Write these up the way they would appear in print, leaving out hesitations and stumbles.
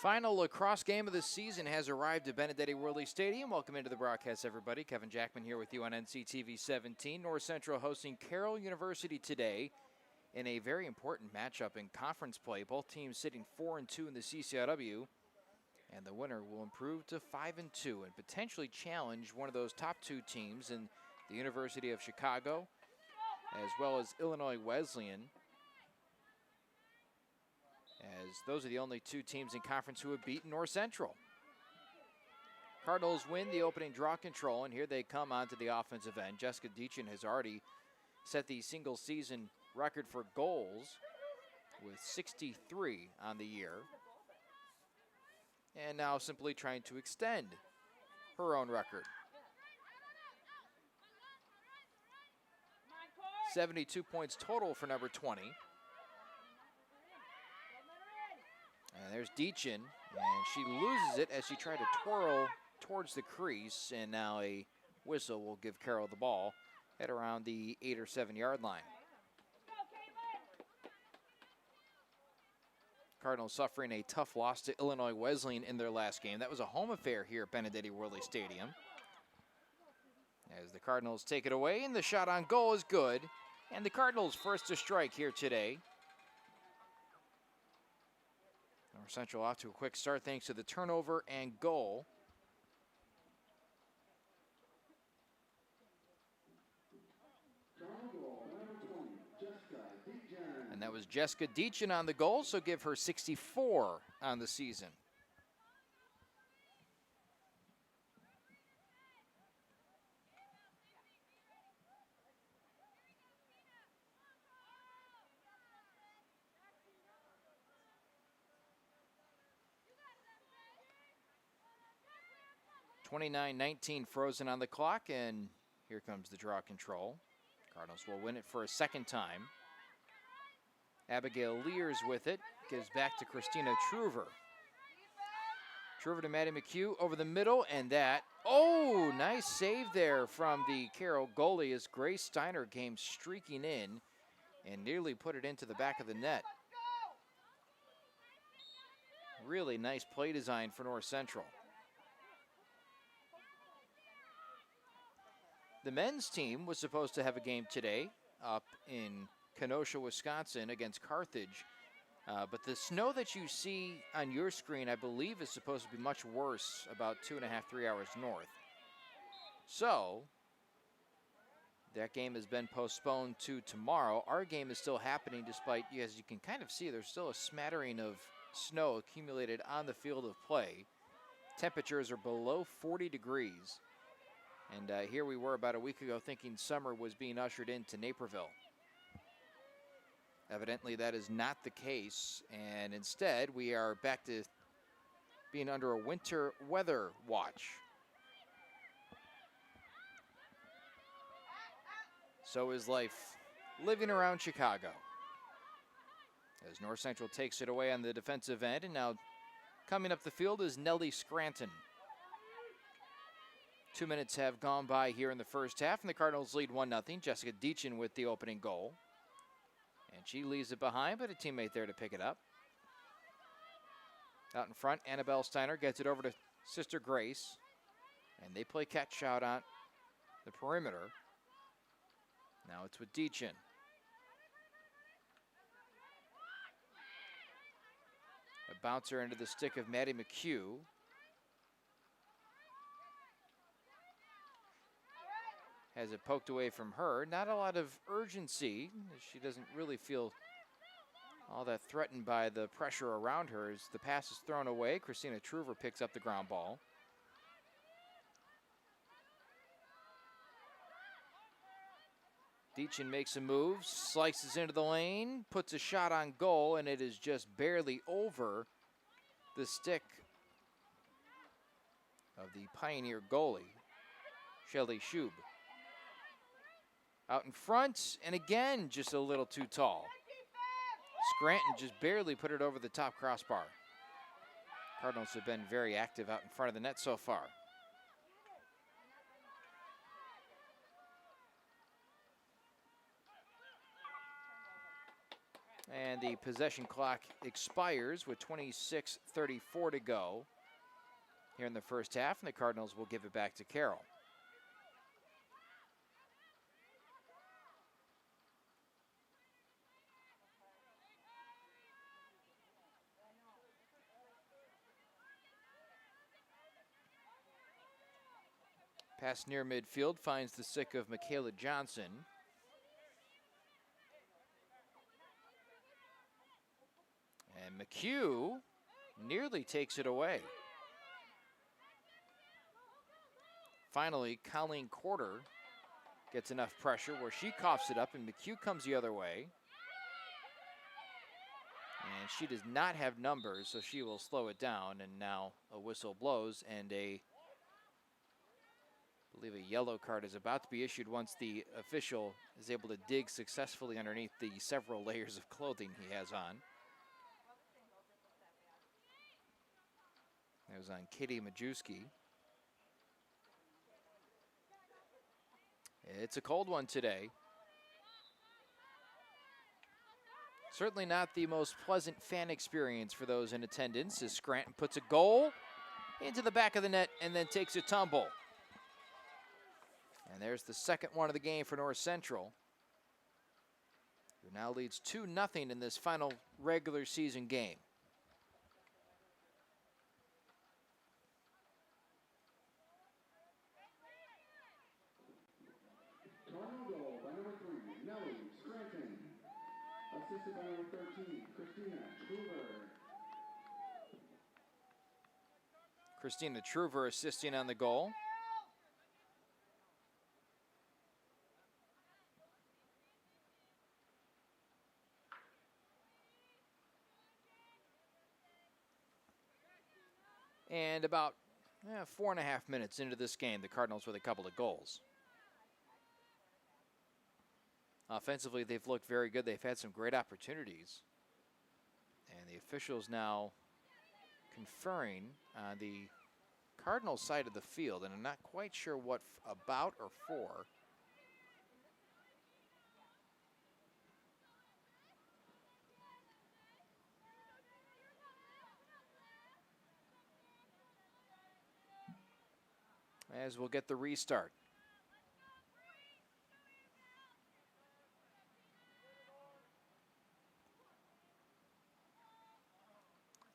Final lacrosse game of the season has arrived at Benedetti Worley Stadium. Welcome into the broadcast, everybody. Kevin Jackman here with you on NCTV 17. North Central hosting Carroll University today in a very important matchup in conference play. Both teams sitting 4-2 in the CCIW, and the winner will improve to 5-2 and potentially challenge one of those top two teams in the University of Chicago, as well as Illinois Wesleyan, as those are the only two teams in conference who have beaten North Central. Cardinals win the opening draw control, and here they come onto the offensive end. Jessica Deachin has already set the single season record for goals with 63 on the year, and now simply trying to extend her own record. 72 points total for number 20. And there's Deachin, and she loses it as she tried to twirl towards the crease, and now a whistle will give Carroll the ball at around the 8 or 7 yard line. Cardinals suffering a tough loss to Illinois Wesleyan in their last game. That was a home affair here at Benedetti Worley Stadium. As the Cardinals take it away, and the shot on goal is good. And the Cardinals first to strike here today. North Central off to a quick start thanks to the turnover and goal. And that was Jessica Deachin on the goal, so give her 64 on the season. .29-19 frozen on the clock, and here comes the draw control. Cardinals will win it for a second time. Abigail Lears with it, gives back to Christina Truver. Truver to Maddie McHugh over the middle, and that, oh, nice save there from the Carroll goalie as Grace Steiner came streaking in and nearly put it into the back of the net. Really nice play design for North Central. The men's team was supposed to have a game today up in Kenosha, Wisconsin against Carthage. But the snow that you see on your screen, I believe, is supposed to be much worse, about 2.5, 3 hours north. So that game has been postponed to tomorrow. Our game is still happening despite, as you can kind of see, there's still a smattering of snow accumulated on the field of play. Temperatures are below 40 degrees. And here we were about a week ago thinking summer was being ushered into Naperville. Evidently that is not the case, and instead we are back to being under a winter weather watch. So is life living around Chicago. As North Central takes it away on the defensive end, and now coming up the field is Nellie Scranton. 2 minutes have gone by here in the first half, and the Cardinals lead 1-0. Jessica Deachin with the opening goal. And she leaves it behind, but a teammate there to pick it up. Out in front, Annabelle Steiner gets it over to Sister Grace. And they play catch out on the perimeter. Now it's with Deachin. A bouncer into the stick of Maddie McHugh. Has it poked away from her. Not a lot of urgency. She doesn't really feel all that threatened by the pressure around her as the pass is thrown away. Christina Truver picks up the ground ball. Deachin makes a move, slices into the lane, puts a shot on goal, and it is just barely over the stick of the Pioneer goalie, Shelley Schub. Out in front, and again, just a little too tall. Scranton just barely put it over the top crossbar. Cardinals have been very active out in front of the net so far. And the possession clock expires with 26:34 to go here in the first half, and the Cardinals will give it back to Carroll. Pass near midfield finds the stick of Michaela Johnson. And McHugh nearly takes it away. Finally, Colleen Corder gets enough pressure where she coughs it up, and McHugh comes the other way. And she does not have numbers, so she will slow it down, and now a whistle blows, and I believe a yellow card is about to be issued once the official is able to dig successfully underneath the several layers of clothing he has on. That was on Kitty Majewski. It's a cold one today. Certainly not the most pleasant fan experience for those in attendance as Scranton puts a goal into the back of the net and then takes a tumble. And there's the second one of the game for North Central, who now leads 2-0 in this final regular season game. Assisted by number 13, Christina Truver assisting on the goal. And about 4.5 minutes into this game, the Cardinals with a couple of goals. Offensively, they've looked very good. They've had some great opportunities. And the officials now conferring on the Cardinals side of the field, and I'm not quite sure what about or for. As we'll get the restart.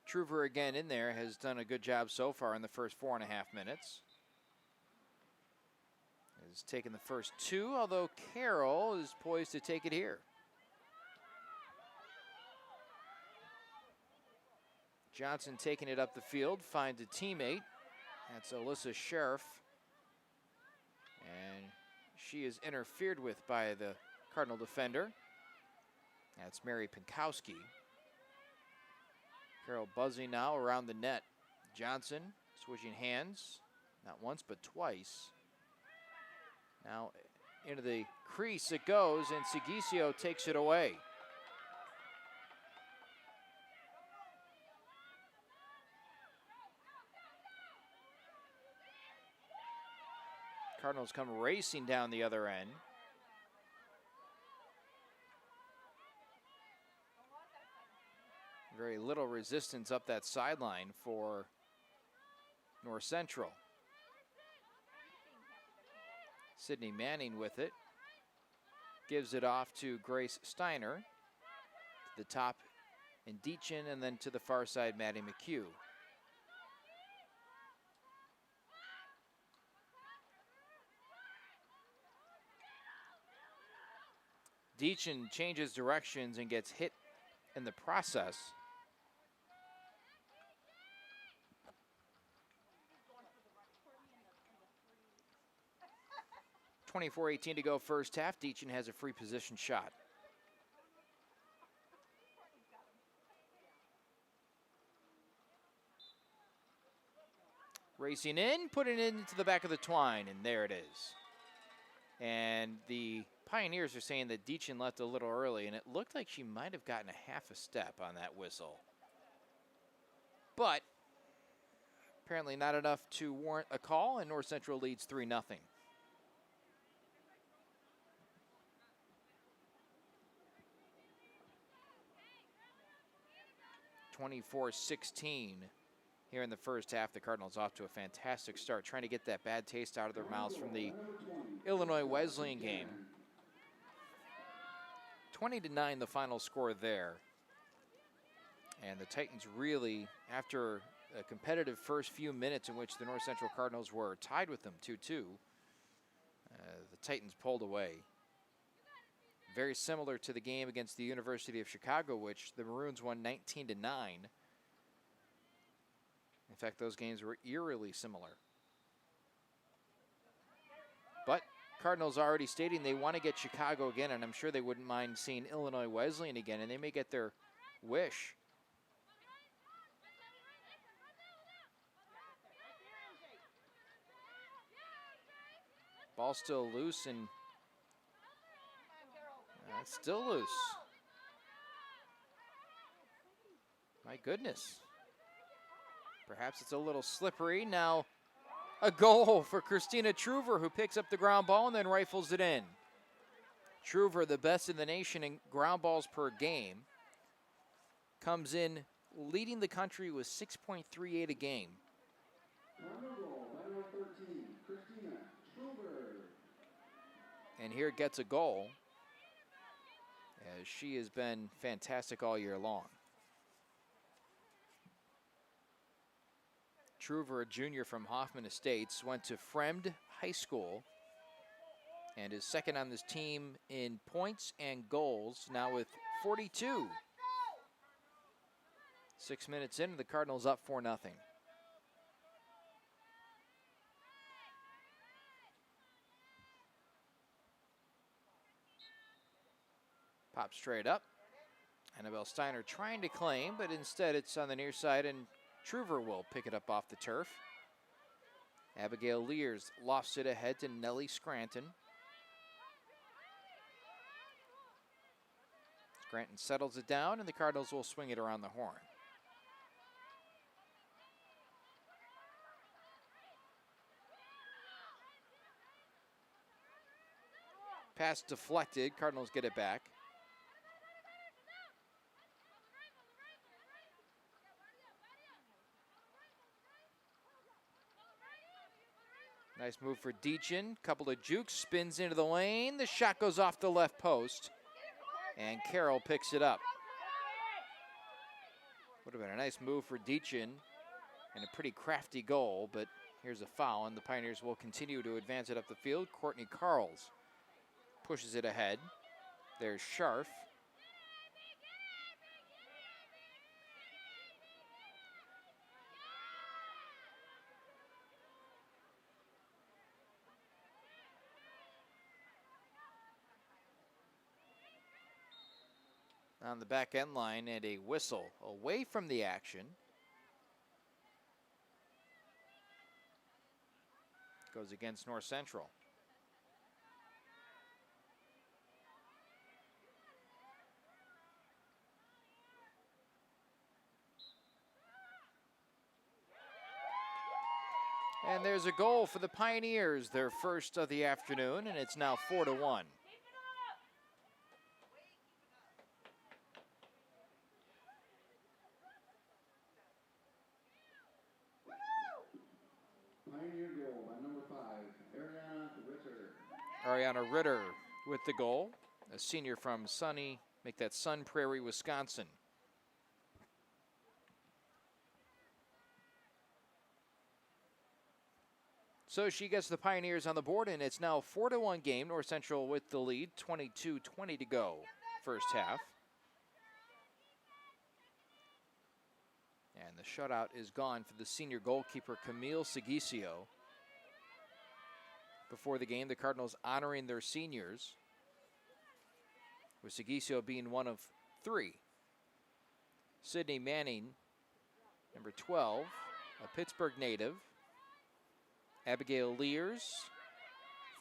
Truver again in there has done a good job so far in the first 4.5 minutes. Has taken the first two, although Carroll is poised to take it here. Johnson taking it up the field, finds a teammate. That's Alyssa Sheriff. And she is interfered with by the Cardinal defender. That's Mary Pinkowski. Carroll buzzing now around the net. Johnson switching hands, not once but twice. Now into the crease it goes, and Sigisio takes it away. Cardinals come racing down the other end. Very little resistance up that sideline for North Central. Sydney Manning with it. Gives it off to Grace Steiner. To the top, Indichin, and then to the far side, Maddie McHugh. Deachin changes directions and gets hit in the process. 24:18 to go first half. Deachin has a free position shot. Racing in, putting it into the back of the twine, and there it is. And the Pioneers are saying that Deachin left a little early, and it looked like she might have gotten a half a step on that whistle. But apparently not enough to warrant a call, and North Central leads 3-0. 24-16 here in the first half. The Cardinals off to a fantastic start, trying to get that bad taste out of their mouths from the Illinois Wesleyan game. 20-9 the final score there. And the Titans really, after a competitive first few minutes in which the North Central Cardinals were tied with them 2-2, the Titans pulled away. Very similar to the game against the University of Chicago, which the Maroons won 19-9. In fact, those games were eerily similar. But Cardinals already stating they want to get Chicago again, and I'm sure they wouldn't mind seeing Illinois Wesleyan again, and they may get their wish. Ball still loose, and it's still loose. My goodness. Perhaps it's a little slippery. Now a goal for Christina Truver, who picks up the ground ball and then rifles it in. Truver, the best in the nation in ground balls per game, comes in leading the country with 6.38 a game. And here gets a goal, as she has been fantastic all year long. Truver, a junior from Hoffman Estates, went to Fremd High School and is second on this team in points and goals, now with 42. 6 minutes in, the Cardinals up 4-0. Pop straight up. Annabelle Steiner trying to claim, but instead it's on the near side, and Truver will pick it up off the turf. Abigail Lears lofts it ahead to Nellie Scranton. Scranton settles it down, and the Cardinals will swing it around the horn. Pass deflected. Cardinals get it back. Nice move for Deachin. Couple of jukes, spins into the lane. The shot goes off the left post, and Carroll picks it up. Would have been a nice move for Deachin and a pretty crafty goal, but here's a foul, and the Pioneers will continue to advance it up the field. Courtney Carls pushes it ahead. There's Scharf. On the back end line, and a whistle away from the action. Goes against North Central. And there's a goal for the Pioneers, their first of the afternoon, and it's now 4-1. Ariana Ritter with the goal, a senior from Sun Prairie, Wisconsin. So she gets the Pioneers on the board, and it's now 4-1 game. North Central with the lead, 22:20 to go, first half. And the shutout is gone for the senior goalkeeper, Camille Sigisio. Before the game, the Cardinals honoring their seniors, with Sigisio being one of three. Sydney Manning, number 12, a Pittsburgh native. Abigail Lears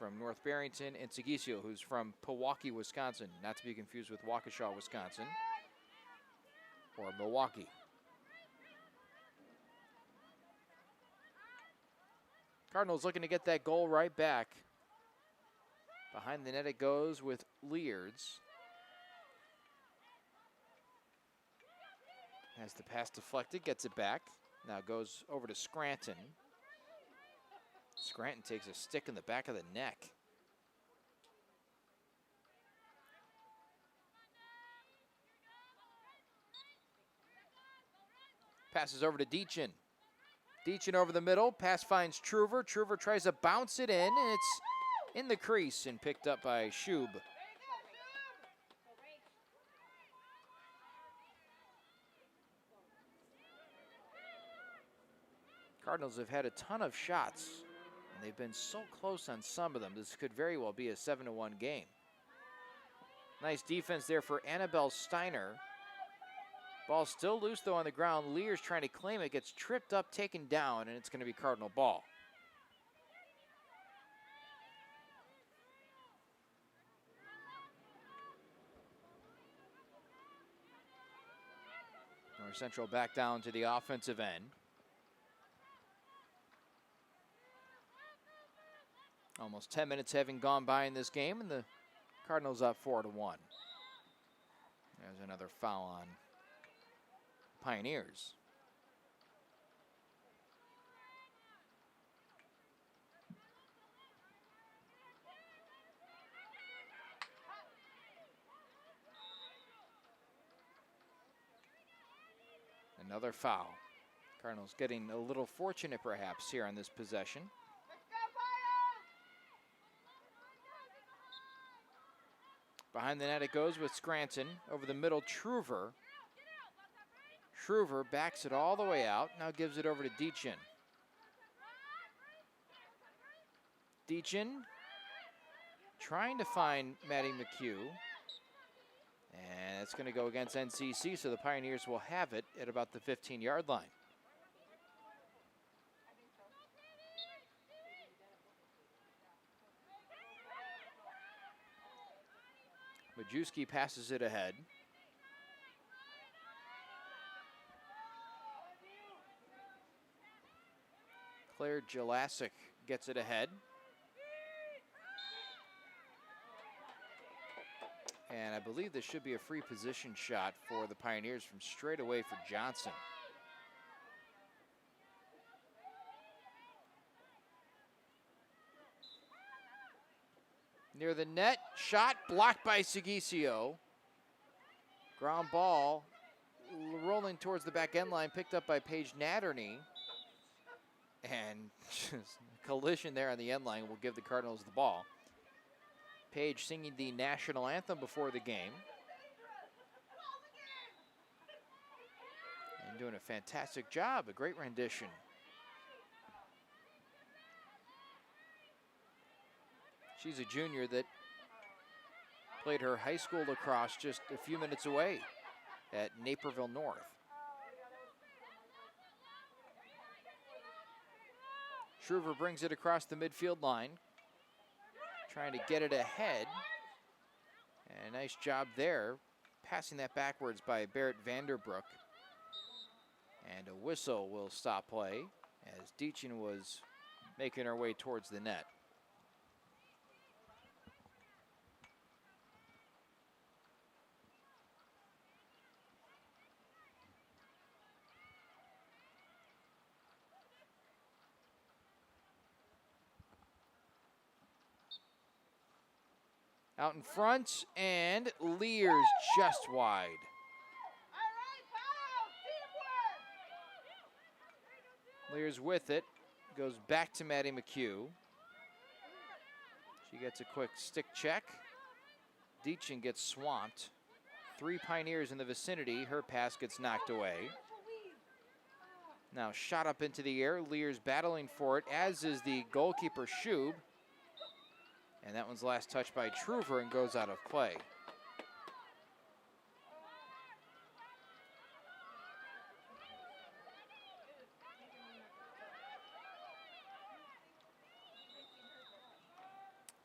from North Barrington, and Sigisio, who's from Pewaukee, Wisconsin, not to be confused with Waukesha, Wisconsin, or Milwaukee. Cardinals looking to get that goal right back. Behind the net it goes with Lears. Has the pass deflected, gets it back. Now goes over to Scranton. Scranton takes a stick in the back of the neck. Passes over to Deachin. Deachin over the middle. Pass finds Truver. Truver tries to bounce it in, and it's in the crease and picked up by Schub. Cardinals have had a ton of shots, and they've been so close on some of them. This could very well be a 7-1 game. Nice defense there for Annabelle Steiner. Ball still loose, though, on the ground. Lear's trying to claim it, gets tripped up, taken down, and it's going to be Cardinal ball. North Central back down to the offensive end. Almost 10 minutes having gone by in this game, and the Cardinals up 4-1. There's another foul on Pioneers. Another foul. Cardinals getting a little fortunate perhaps here on this possession. Behind the net it goes with Scranton. Over the middle, Truver. Truver backs it all the way out. Now gives it over to Deachin. Deachin trying to find Maddie McHugh. And it's going to go against NCC, so the Pioneers will have it at about the 15-yard line. Majewski passes it ahead. Claire Jelasic gets it ahead. And I believe this should be a free position shot for the Pioneers from straight away for Johnson. Near the net, shot blocked by Sigisio. Ground ball rolling towards the back end line, picked up by Paige Natterney. And just collision there on the end line will give the Cardinals the ball. Paige singing the national anthem before the game. And doing a fantastic job, a great rendition. She's a junior that played her high school lacrosse just a few minutes away at Naperville North. Truver brings it across the midfield line, trying to get it ahead. And a nice job there, passing that backwards by Barrett Vanderbroek. And a whistle will stop play as Deachin was making her way towards the net. Out in front, and Lear's just wide. Lear's with it, goes back to Maddie McHugh. She gets a quick stick check. Deachin gets swamped. 3 Pioneers in the vicinity. Her pass gets knocked away. Now shot up into the air. Lear's battling for it, as is the goalkeeper Schub. And that one's last touched by Truver and goes out of play.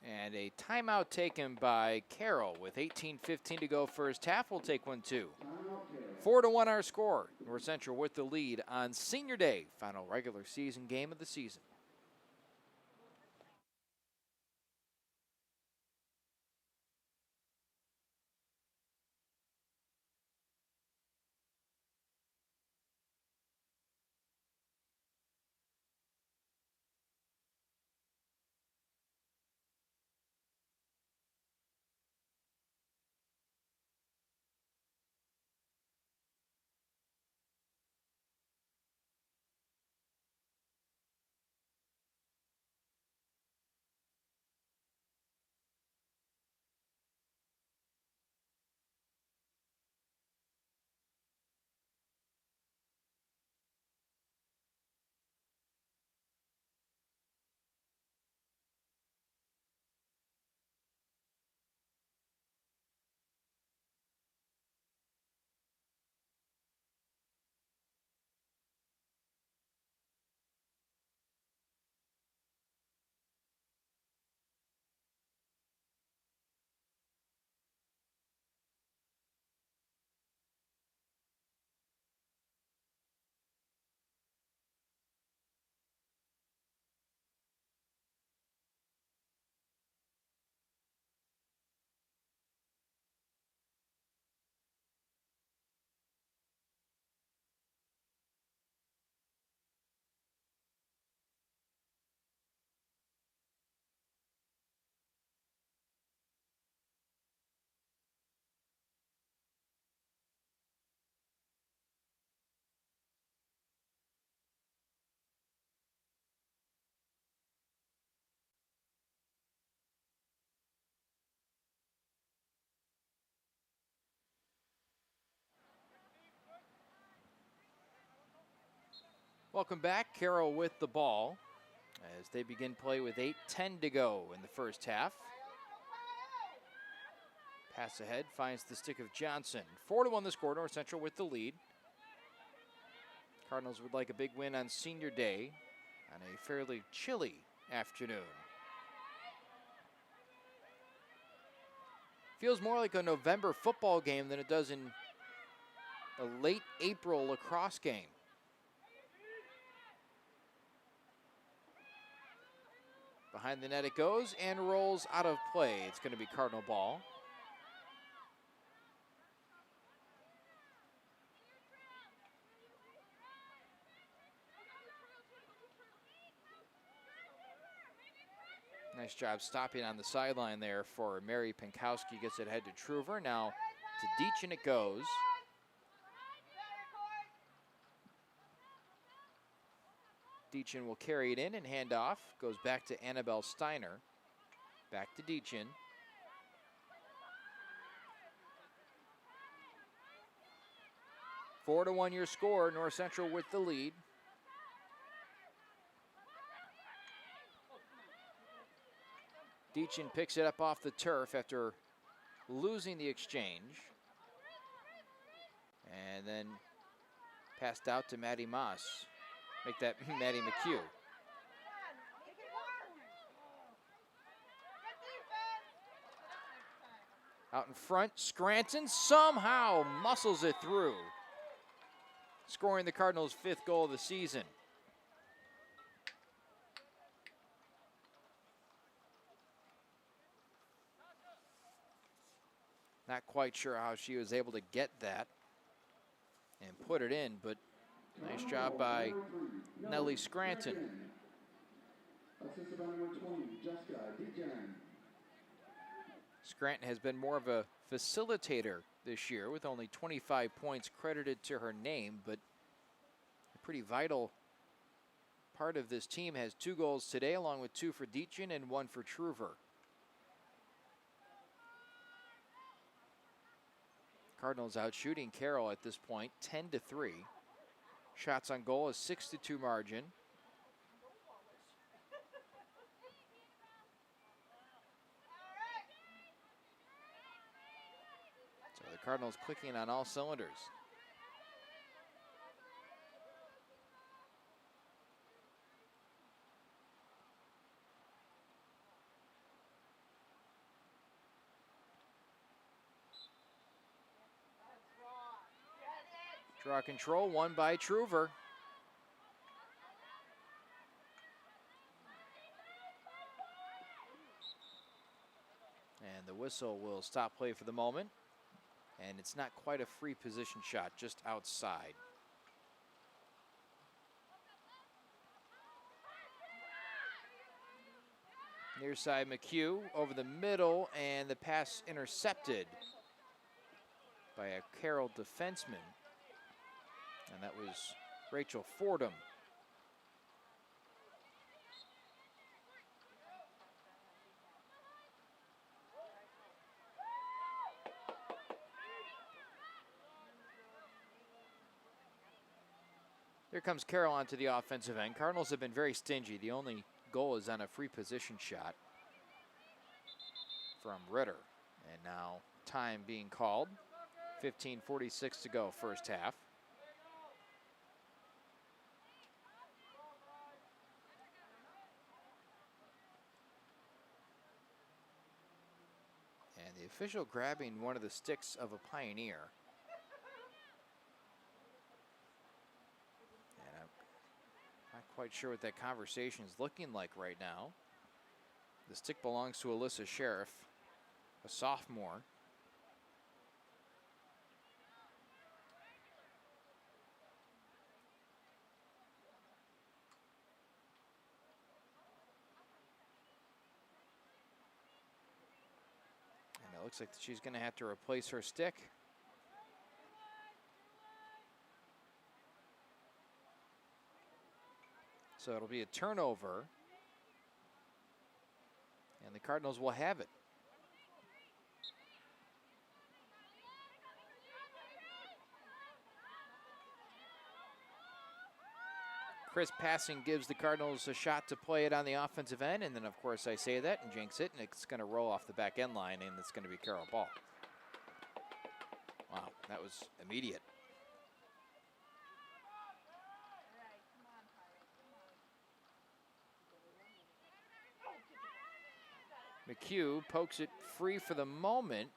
And a timeout taken by Carroll with 18:15 to go first half. We'll take one too. 4-1 our score. North Central with the lead on Senior Day, final regular season game of the season. Welcome back. Carroll with the ball as they begin play with 8:10 to go in the first half. Pass ahead, finds the stick of Johnson. 4-1 the score, North Central with the lead. Cardinals would like a big win on Senior Day on a fairly chilly afternoon. Feels more like a November football game than it does in a late April lacrosse game. Behind the net it goes and rolls out of play. It's going to be Cardinal ball. Nice job stopping on the sideline there for Mary Pinkowski. Gets it ahead to Truver. Now to Deachin it goes. Deachin will carry it in and hand off. Goes back to Annabelle Steiner. Back to Deachin. Four to 1 your score. North Central with the lead. Deachin picks it up off the turf after losing the exchange. And then passed out to Maddie Moss. Make that Maddie McHugh. Out in front, Scranton somehow muscles it through, scoring the Cardinals' 5th goal of the season. Not quite sure how she was able to get that and put it in, but nice job by Nellie Scranton. Assisted by number 20, Jessica Dejan. Scranton has been more of a facilitator this year with only 25 points credited to her name, but a pretty vital part of this team. Has 2 goals today, along with 2 for Deachin and 1 for Truver. Cardinals out shooting Carroll at this point, 10-3. Shots on goal is 6-2 margin. So the Cardinals clicking on all cylinders. Draw control, won by Truver. And the whistle will stop play for the moment. And it's not quite a free position shot, just outside. Near side McHugh over the middle, and the pass intercepted by a Carroll defenseman. And that was Rachel Fordham. Here comes Carroll onto the offensive end. Cardinals have been very stingy. The only goal is on a free position shot from Ritter. And now time being called. 15:46 to go, first half. And the official grabbing one of the sticks of a Pioneer. And I'm not quite sure what that conversation is looking like right now. The stick belongs to Alyssa Sheriff, a sophomore. And it looks like she's going to have to replace her stick. So it'll be a turnover. And the Cardinals will have it. Crisp passing gives the Cardinals a shot to play it on the offensive end, and then, of course, I say that and jinx it, and it's going to roll off the back end line, and it's going to be Carroll ball. Wow, that was immediate. McHugh pokes it free for the moment,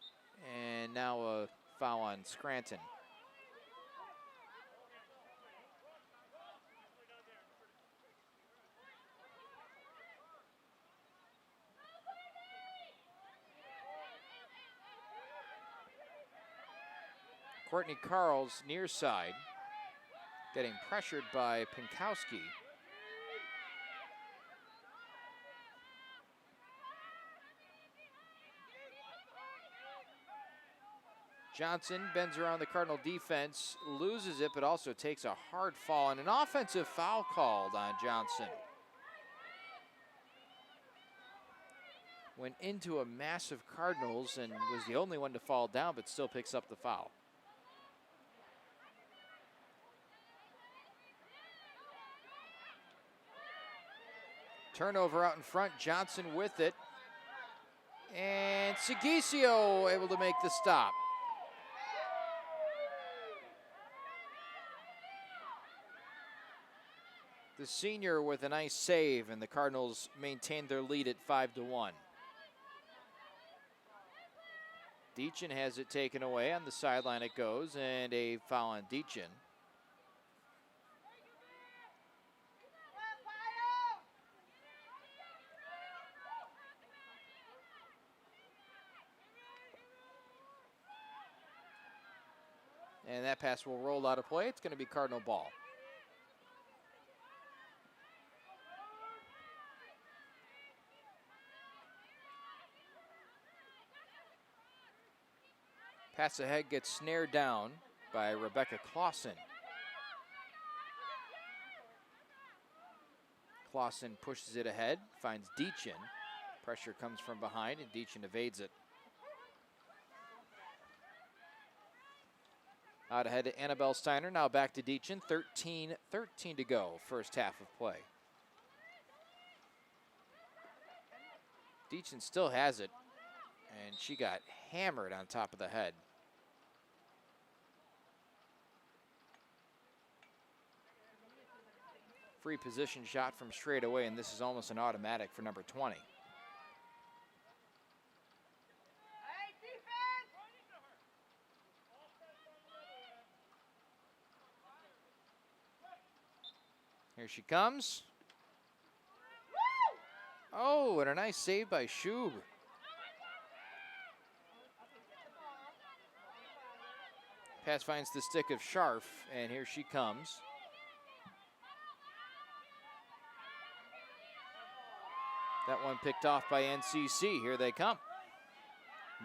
and now a foul on Scranton. Courtney Carroll's near side, getting pressured by Pinkowski. Johnson bends around the Cardinal defense, loses it, but also takes a hard fall, and an offensive foul called on Johnson. Went into a massive Cardinals and was the only one to fall down, but still picks up the foul. Turnover out in front, Johnson with it. And Sigisio able to make the stop. The senior with a nice save, and the Cardinals maintained their lead at 5-1. Deachin has it taken away. On the sideline it goes, and a foul on Deachin. And that pass will roll out of play. It's going to be Cardinal ball. Pass ahead gets snared down by Rebecca Clausen. Clausen pushes it ahead, finds Deachin. Pressure comes from behind, and Deachin evades it. Out ahead to Annabelle Steiner, now back to Deachin. 13 to go, first half of play. Deachin still has it, and she got hammered on top of the head. Free position shot from straight away, and this is almost an automatic for number 20. Here she comes. Oh, and a nice save by Shub. Pass finds the stick of Scharf, and here she comes. That one picked off by NCC. Here they come.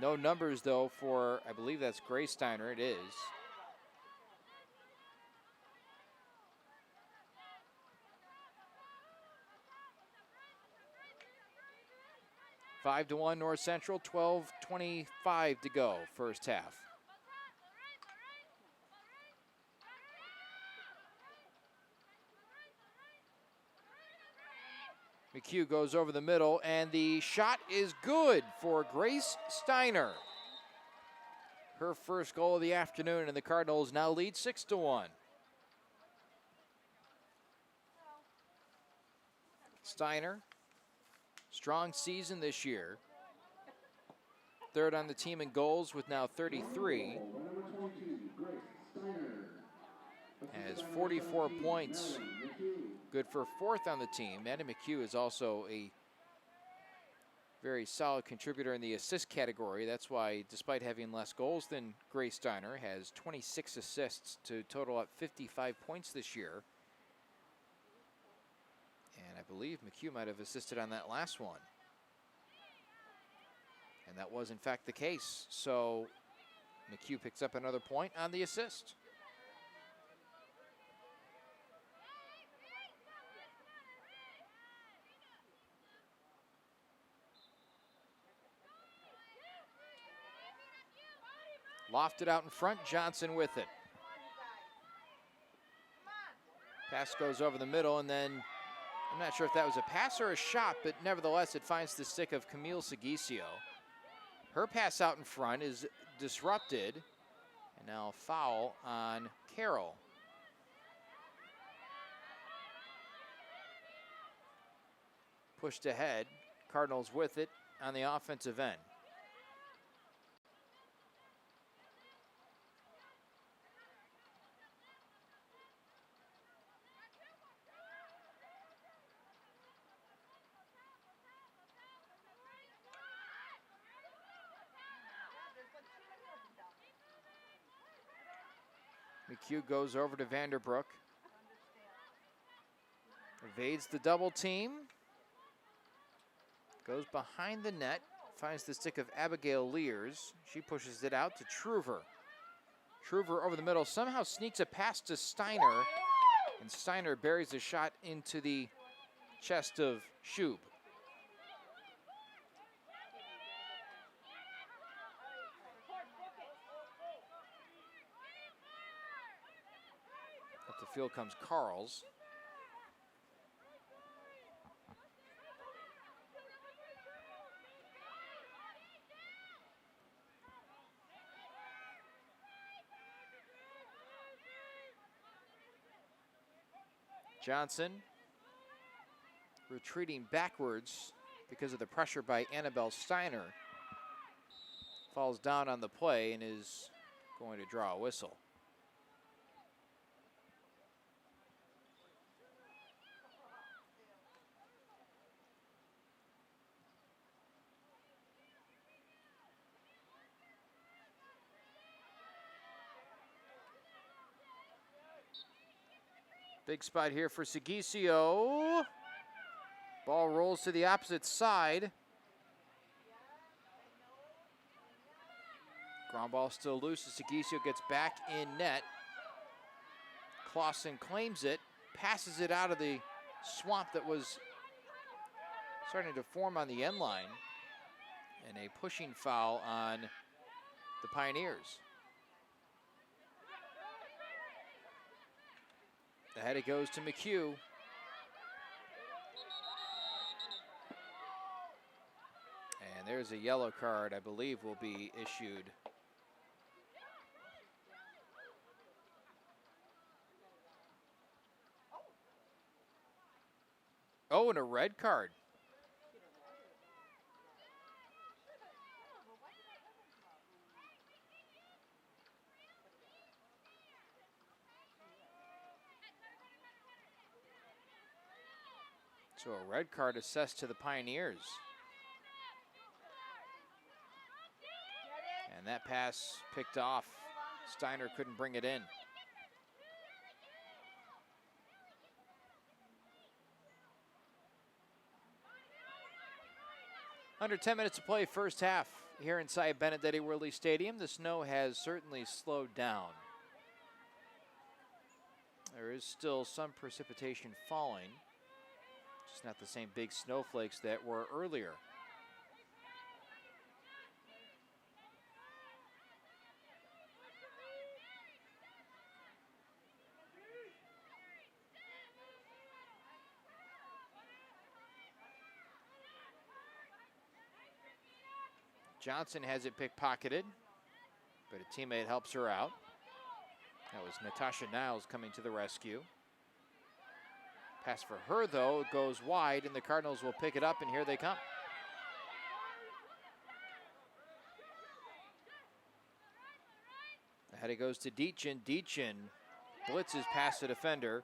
No numbers, though, for, I believe that's Grace Steiner. It is. Five to 1 North Central, 12:25 to go, first half. McHugh goes over the middle, and the shot is good for Grace Steiner. Her first goal of the afternoon, and the Cardinals now lead 6-1. Steiner, strong season this year. Third on the team in goals with now 33. Has 44 points. Good for fourth on the team. Maddie McHugh is also a very solid contributor in the assist category. That's why, despite having less goals than Grace Steiner, has 26 assists to total up 55 points this year. And I believe McHugh might have assisted on that last one. And that was, in fact, the case. So McHugh picks up another point on the assist. Lofted out in front, Johnson with it. Pass goes over the middle, and then I'm not sure if that was a pass or a shot, but nevertheless, it finds the stick of Camille Seguicio. Her pass out in front is disrupted, and now a foul on Carroll. Pushed ahead, Cardinals with it on the offensive end. McHugh goes over to Vanderbrook. Evades the double team. Goes behind the net. Finds the stick of Abigail Lears. She pushes it out to Truver. Truver over the middle. Somehow sneaks a pass to Steiner. And Steiner buries a shot into the chest of Shub. Up the field comes Carl's. Johnson retreating backwards because of the pressure by Annabelle Steiner. Falls down on the play and is going to draw a whistle. Big spot here for Seguicio. Ball rolls to the opposite side. Ground ball still loose as Seguicio gets back in net. Clausen claims it, passes it out of the swamp that was starting to form on the end line. And a pushing foul on the Pioneers. Ahead it goes to McHugh. And there's a yellow card, I believe, will be issued. Oh, and a red card. So a red card assessed to the Pioneers. And that pass picked off. Steiner couldn't bring it in. Under 10 minutes to play, first half here inside Benedetti Worley Stadium. The snow has certainly slowed down. There is still some precipitation falling. Just not the same big snowflakes that were earlier. Johnson has it pickpocketed, but a teammate helps her out. That was Natasha Niles coming to the rescue. Pass for her, though, it goes wide, and the Cardinals will pick it up, and here they come. Ahead it goes to Deachin. Deachin blitzes past the defender.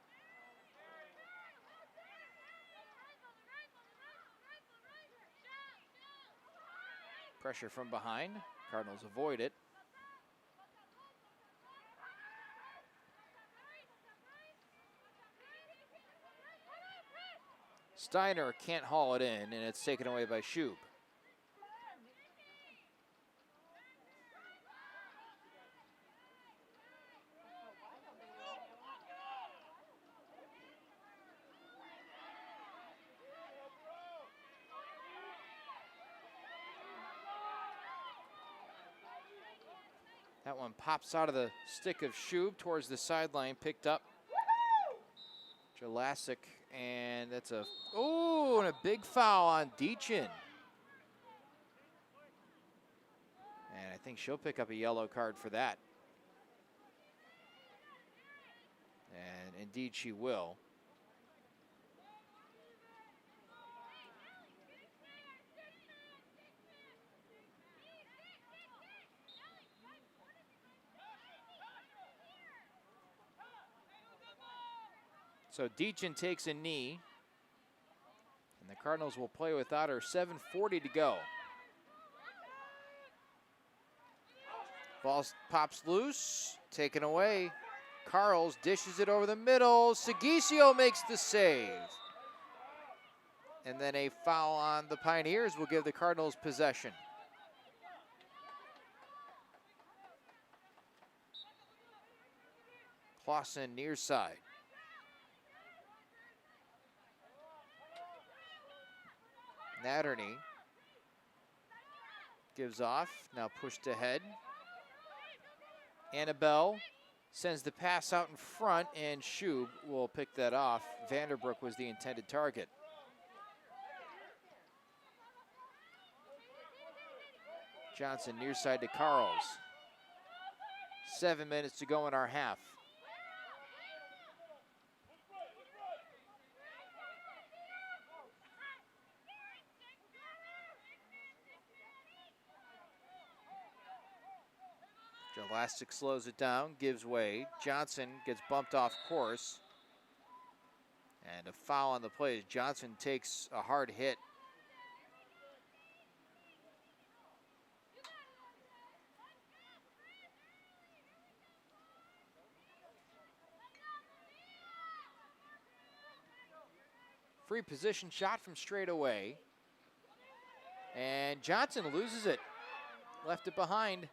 Pressure from behind. Cardinals avoid it. Steiner can't haul it in, and it's taken away by Shub. That one pops out of the stick of Shub towards the sideline, picked up Jelasic, and that's a, oh, and a big foul on Deachin. And I think she'll pick up a yellow card for that. And indeed she will. So Deachin takes a knee, and the Cardinals will play without her. 7:40 to go. Ball pops loose, taken away. Carroll dishes it over the middle. Segisio makes the save. And then a foul on the Pioneers will give the Cardinals possession. Clausen near side. Natterney gives off, now pushed ahead. Annabelle sends the pass out in front, and Schub will pick that off. Vanderbroek was the intended target. Johnson near side to Carles. 7 minutes to go in our half. Elastic slows it down, gives way. Johnson gets bumped off course. And a foul on the play as Johnson takes a hard hit. Free position shot from straight away. And Johnson loses it. Left it behind.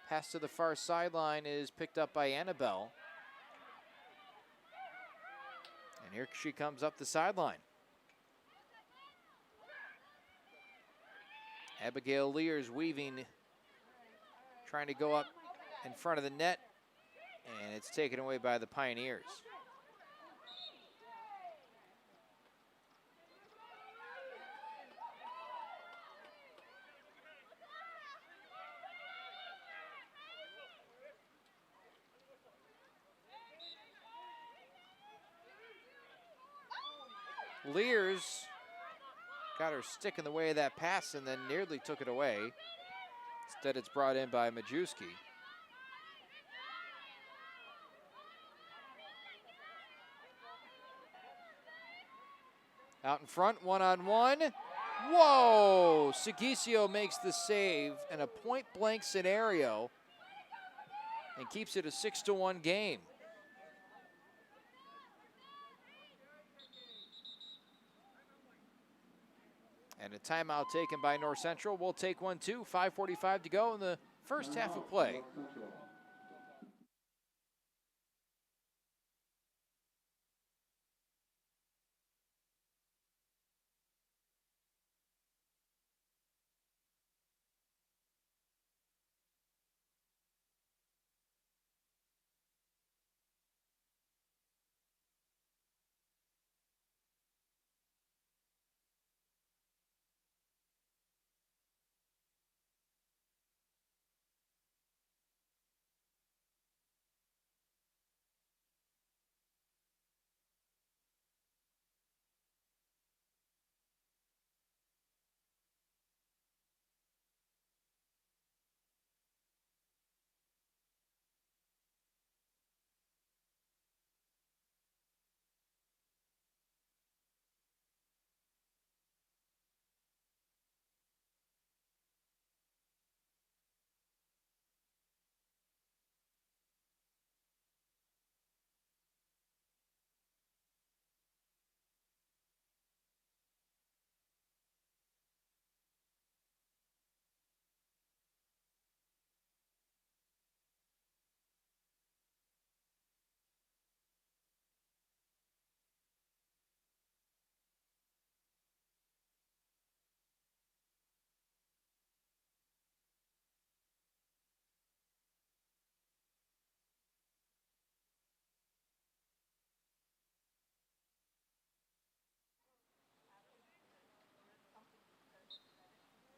Pass to the far sideline is picked up by Annabelle. And here she comes up the sideline. Abigail Lear's weaving, trying to go up in front of the net, and it's taken away by the Pioneers. Lears got her stick in the way of that pass and then nearly took it away. Instead, it's brought in by Majewski. Out in front, one-on-one. Whoa! Segisio makes the save in a point-blank scenario and keeps it a 6-1 game. And a timeout taken by North Central. We'll take one too. 5:45 to go in the first half of play.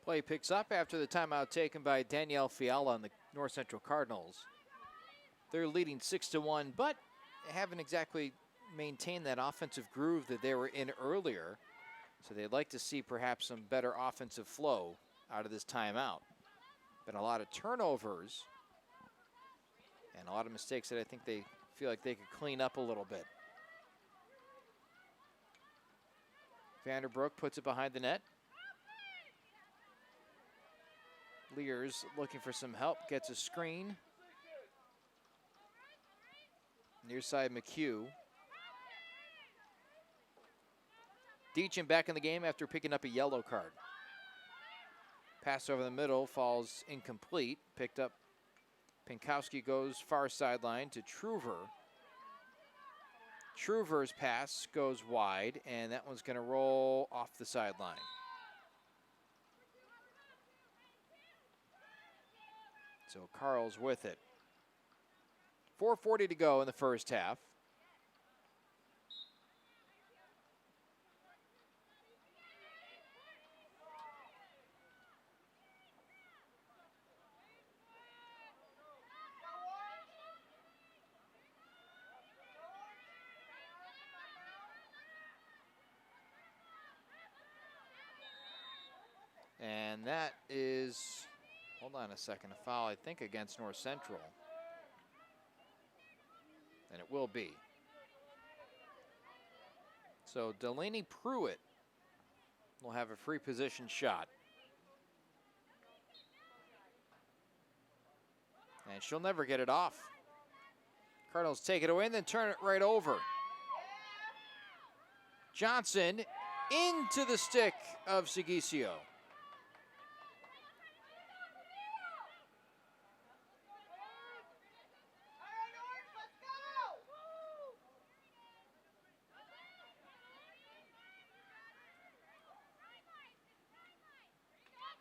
Play picks up after the timeout taken by Danielle Fiala on the North Central Cardinals. They're leading 6-1, but haven't exactly maintained that offensive groove that they were in earlier. So they'd like to see perhaps some better offensive flow out of this timeout. Been a lot of turnovers and a lot of mistakes that I think they feel like they could clean up a little bit. Vanderbroek puts it behind the net. Lears looking for some help, gets a screen. Near side McHugh. Deachin back in the game after picking up a yellow card. Pass over the middle falls incomplete. Picked up. Pinkowski goes far sideline to Truver. Truver's pass goes wide, and that one's going to roll off the sideline. So Carroll's with it. 4:40 to go in the first half. And that is, hold on a second, a foul, I think, against North Central. And it will be. So Delaney Pruitt will have a free position shot. And she'll never get it off. Cardinals take it away and then turn it right over. Johnson into the stick of Sigisio.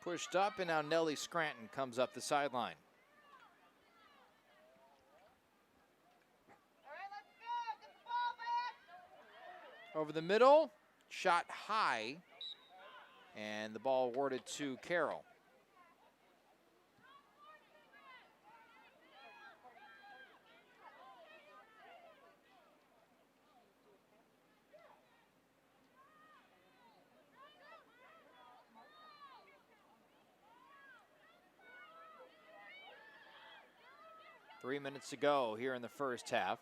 Pushed up, and now Nellie Scranton comes up the sideline. Over the middle, shot high, and the ball awarded to Carroll. Three minutes to go here in the first half.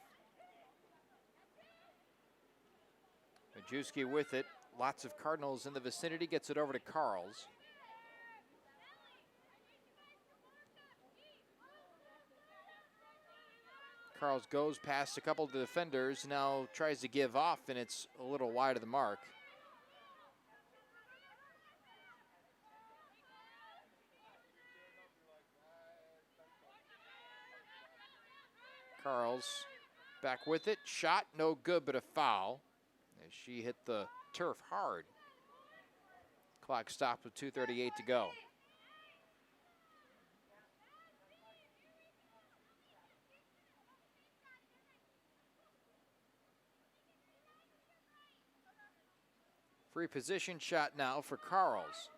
Majewski with it. Lots of Cardinals in the vicinity. Gets it over to Carls. Carls goes past a couple of the defenders. Now tries to give off, and it's a little wide of the mark. Carls back with it. Shot no good, but a foul as she hit the turf hard. Clock stopped with 2:38 to go. Free position shot now for Carls.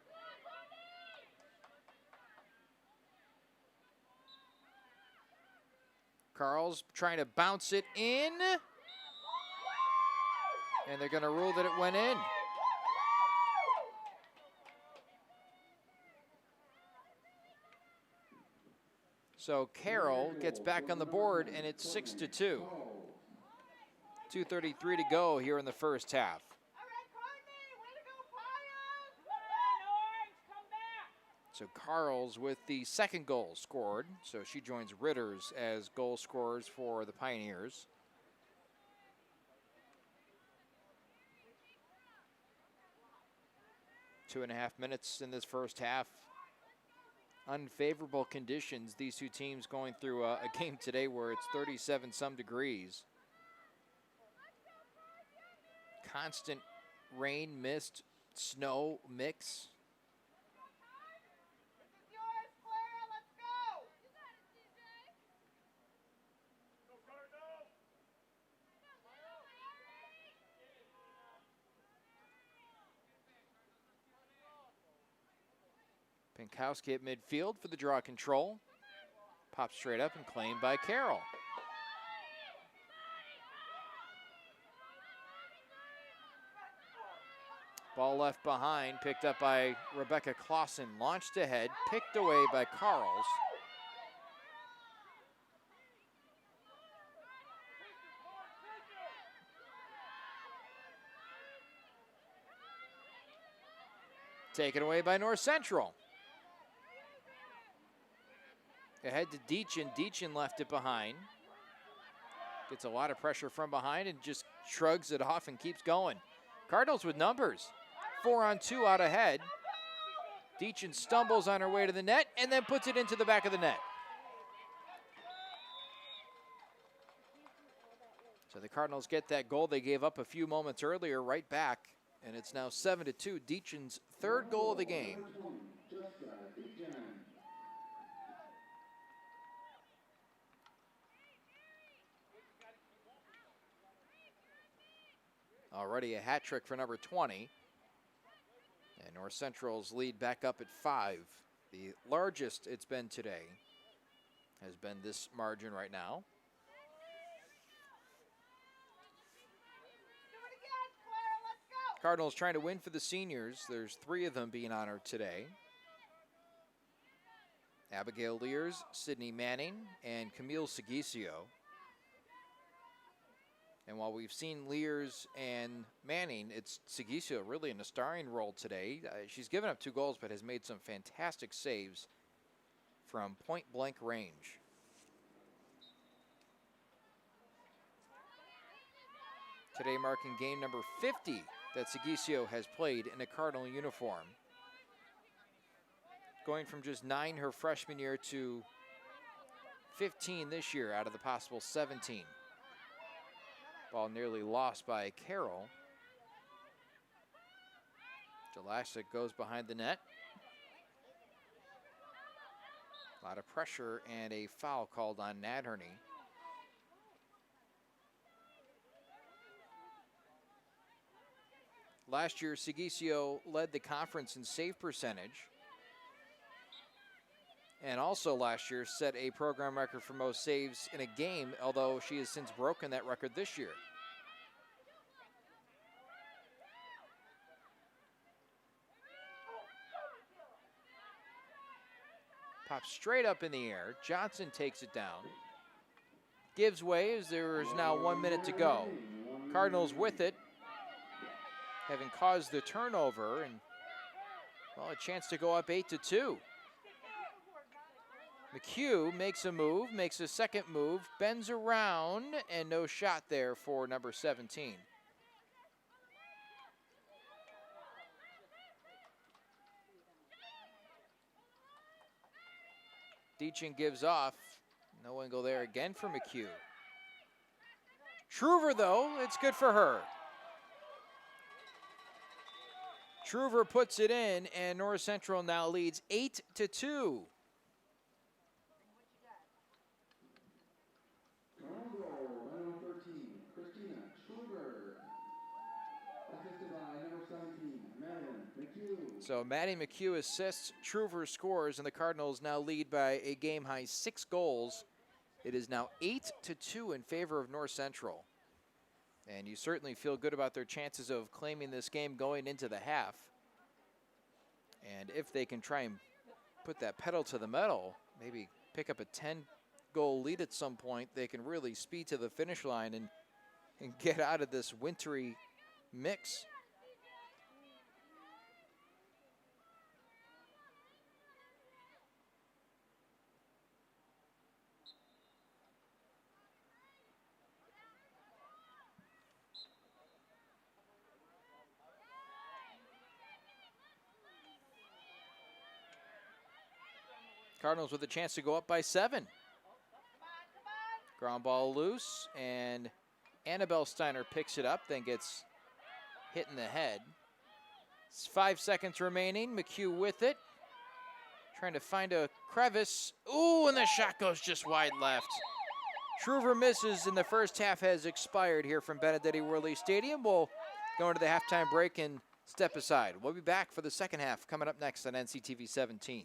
Carls trying to bounce it in. And they're going to rule that it went in. So Carroll gets back on the board, and it's 6-2. 2:33 to go here in the first half. So Carls with the second goal scored. So she joins Ritters as goal scorers for the Pioneers. Two and a half minutes in this first half. Unfavorable conditions. These two teams going through a game today where it's 37 some degrees. Constant rain, mist, snow mix. Pinkowski at midfield for the draw control. Popped straight up and claimed by Carroll. Ball left behind, picked up by Rebecca Clausen, launched ahead, picked away by Carles. Taken away by North Central. Ahead to Deachin. Deachin left it behind. Gets a lot of pressure from behind and just shrugs it off and keeps going. Cardinals with numbers. 4-on-2 out ahead. Deachin stumbles on her way to the net and then puts it into the back of the net. So the Cardinals get that goal they gave up a few moments earlier right back, and it's now 7-2. Deachin's third goal of the game. Already a hat trick for number 20. And North Central's lead back up at 5. The largest it's been today has been this margin right now. Cardinals trying to win for the seniors. There's 3 of them being honored today. Abigail Lears, Sydney Manning, and Camille Sigisio. And while we've seen Lears and Manning, it's Sigisio really in a starring role today. She's given up 2 goals, but has made some fantastic saves from point-blank range. Today marking game number 50 that Sigisio has played in a Cardinal uniform. Going from just 9 her freshman year to 15 this year out of the possible 17. Ball nearly lost by Carroll. Jelassic goes behind the net. A lot of pressure and a foul called on Nadherney. Last year, Sigisio led the conference in save percentage. And also last year set a program record for most saves in a game, although she has since broken that record this year. Pops straight up in the air. Johnson takes it down. Gives way as there is now 1 minute to go. Cardinals with it, having caused the turnover, and well, a chance to go up 8-2. McHugh makes a move, makes a second move, bends around, and no shot there for number 17. Deachin gives off. No angle there again for McHugh. Truver, though, it's good for her. Truver puts it in, and North Central now leads 8-2. So Maddie McHugh assists, Truver scores, and the Cardinals now lead by a game-high 6 goals. It is now 8-2 in favor of North Central. And you certainly feel good about their chances of claiming this game going into the half. And if they can try and put that pedal to the metal, maybe pick up a 10-goal lead at some point, they can really speed to the finish line and get out of this wintry mix. Cardinals with a chance to go up by 7. Ground ball loose, and Annabelle Steiner picks it up, then gets hit in the head. It's 5 seconds remaining. McHugh with it. Trying to find a crevice. Ooh, and the shot goes just wide left. Truver misses, and the first half has expired here from Benedetti Worley Stadium. We'll go into the halftime break in step aside. We'll be back for the second half coming up next on NCTV 17.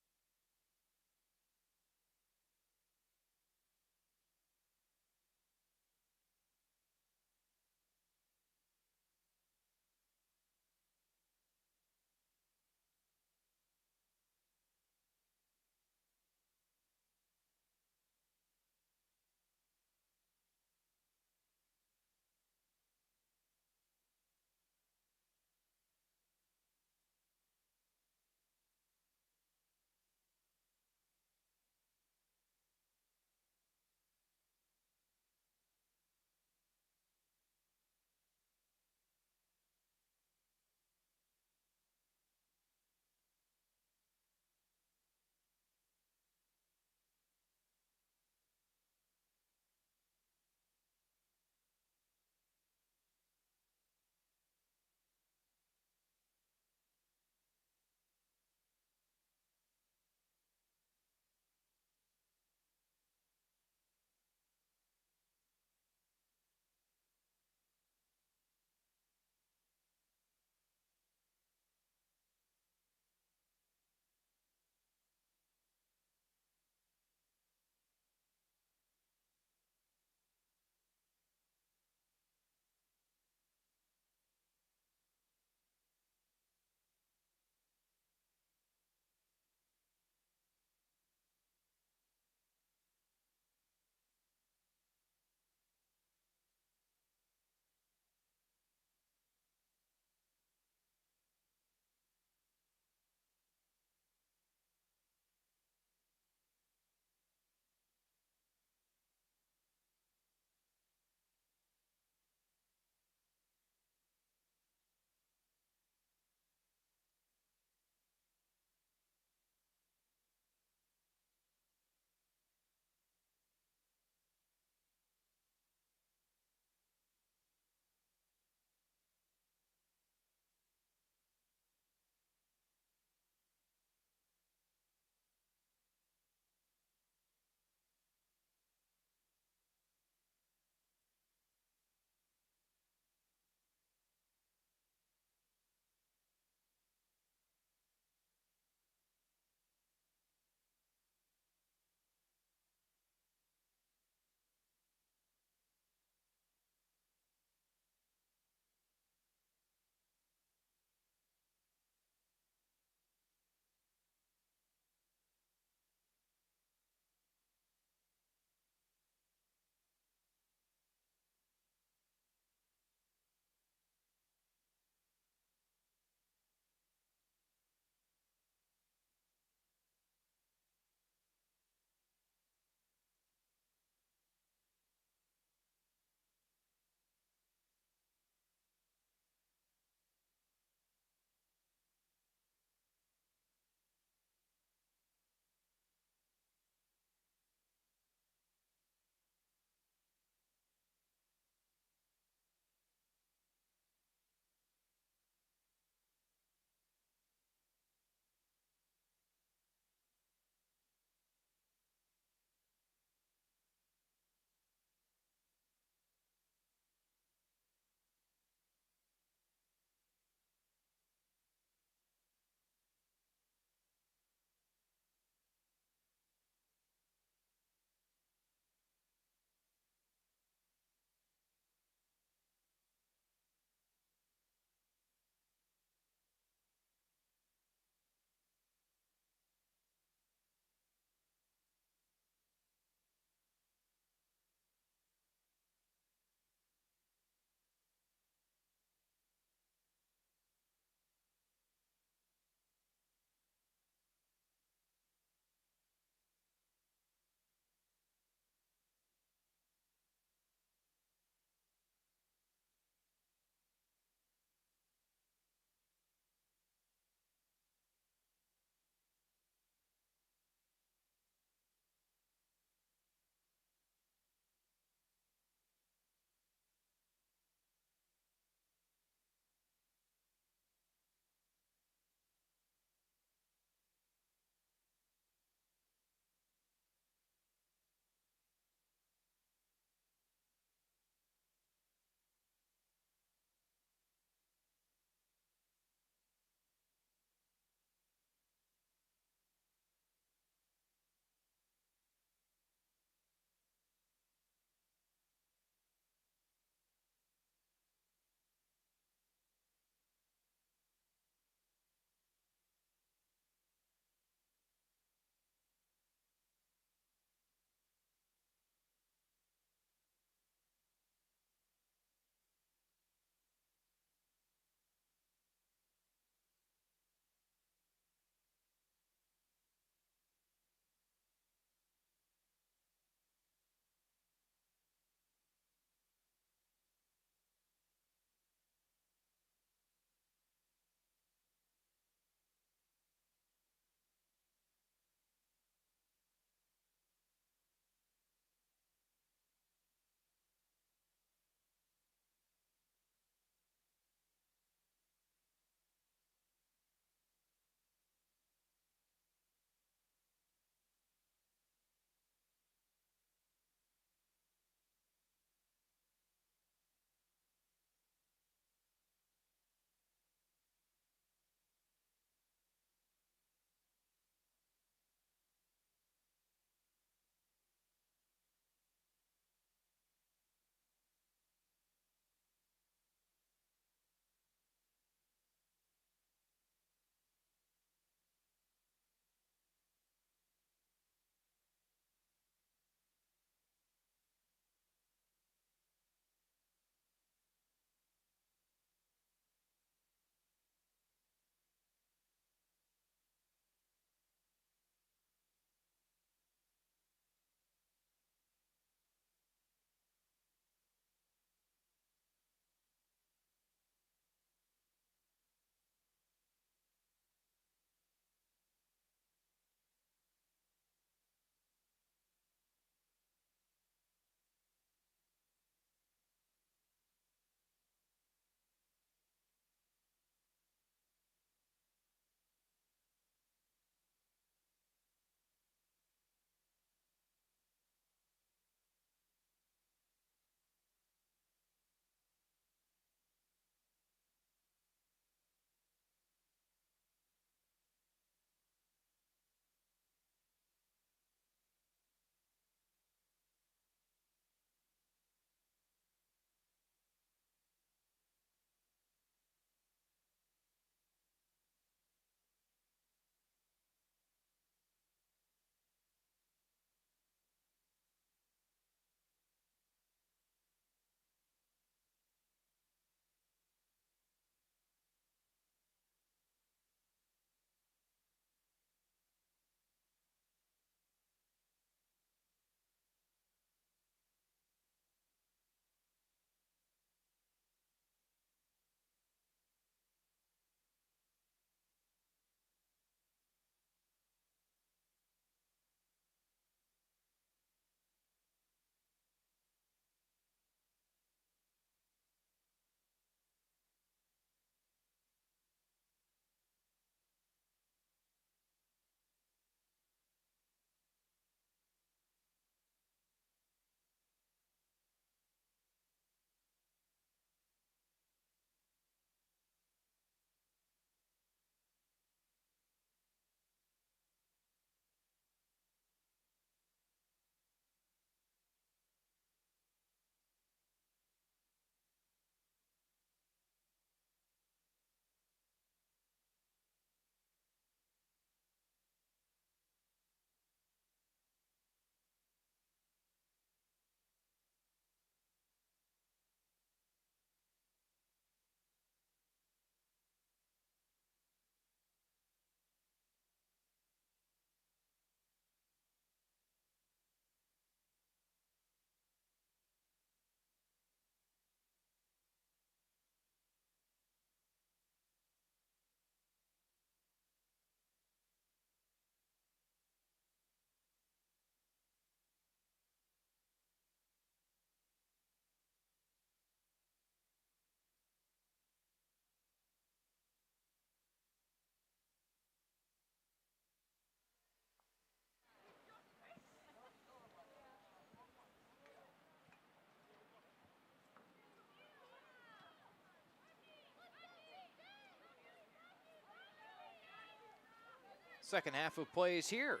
Second half of play is here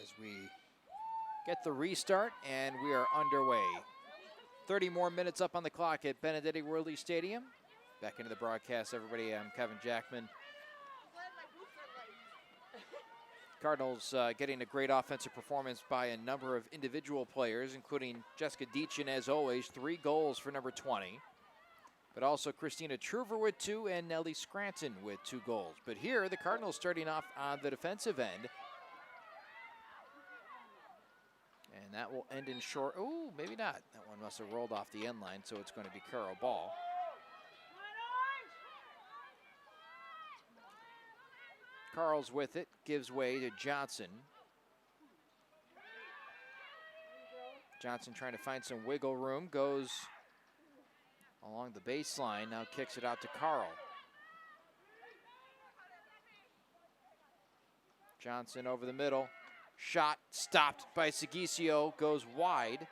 as we get the restart, and we are underway. 30 more minutes up on the clock at Benedetti Worley Stadium. Back into the broadcast, everybody. I'm Kevin Jackman. Cardinals getting a great offensive performance by a number of individual players, including Jessica Deachin, as always, 3 goals for number 20. But also Christina Truver with 2 and Nellie Scranton with 2 goals. But here, the Cardinals starting off on the defensive end. And that will end in short. Ooh, maybe not. That one must have rolled off the end line, so it's going to be Carroll ball. Carl's with it, gives way to Johnson. Johnson trying to find some wiggle room, goes along the baseline, now kicks it out to Carroll. Johnson over the middle. Shot stopped by Sigisio, goes wide.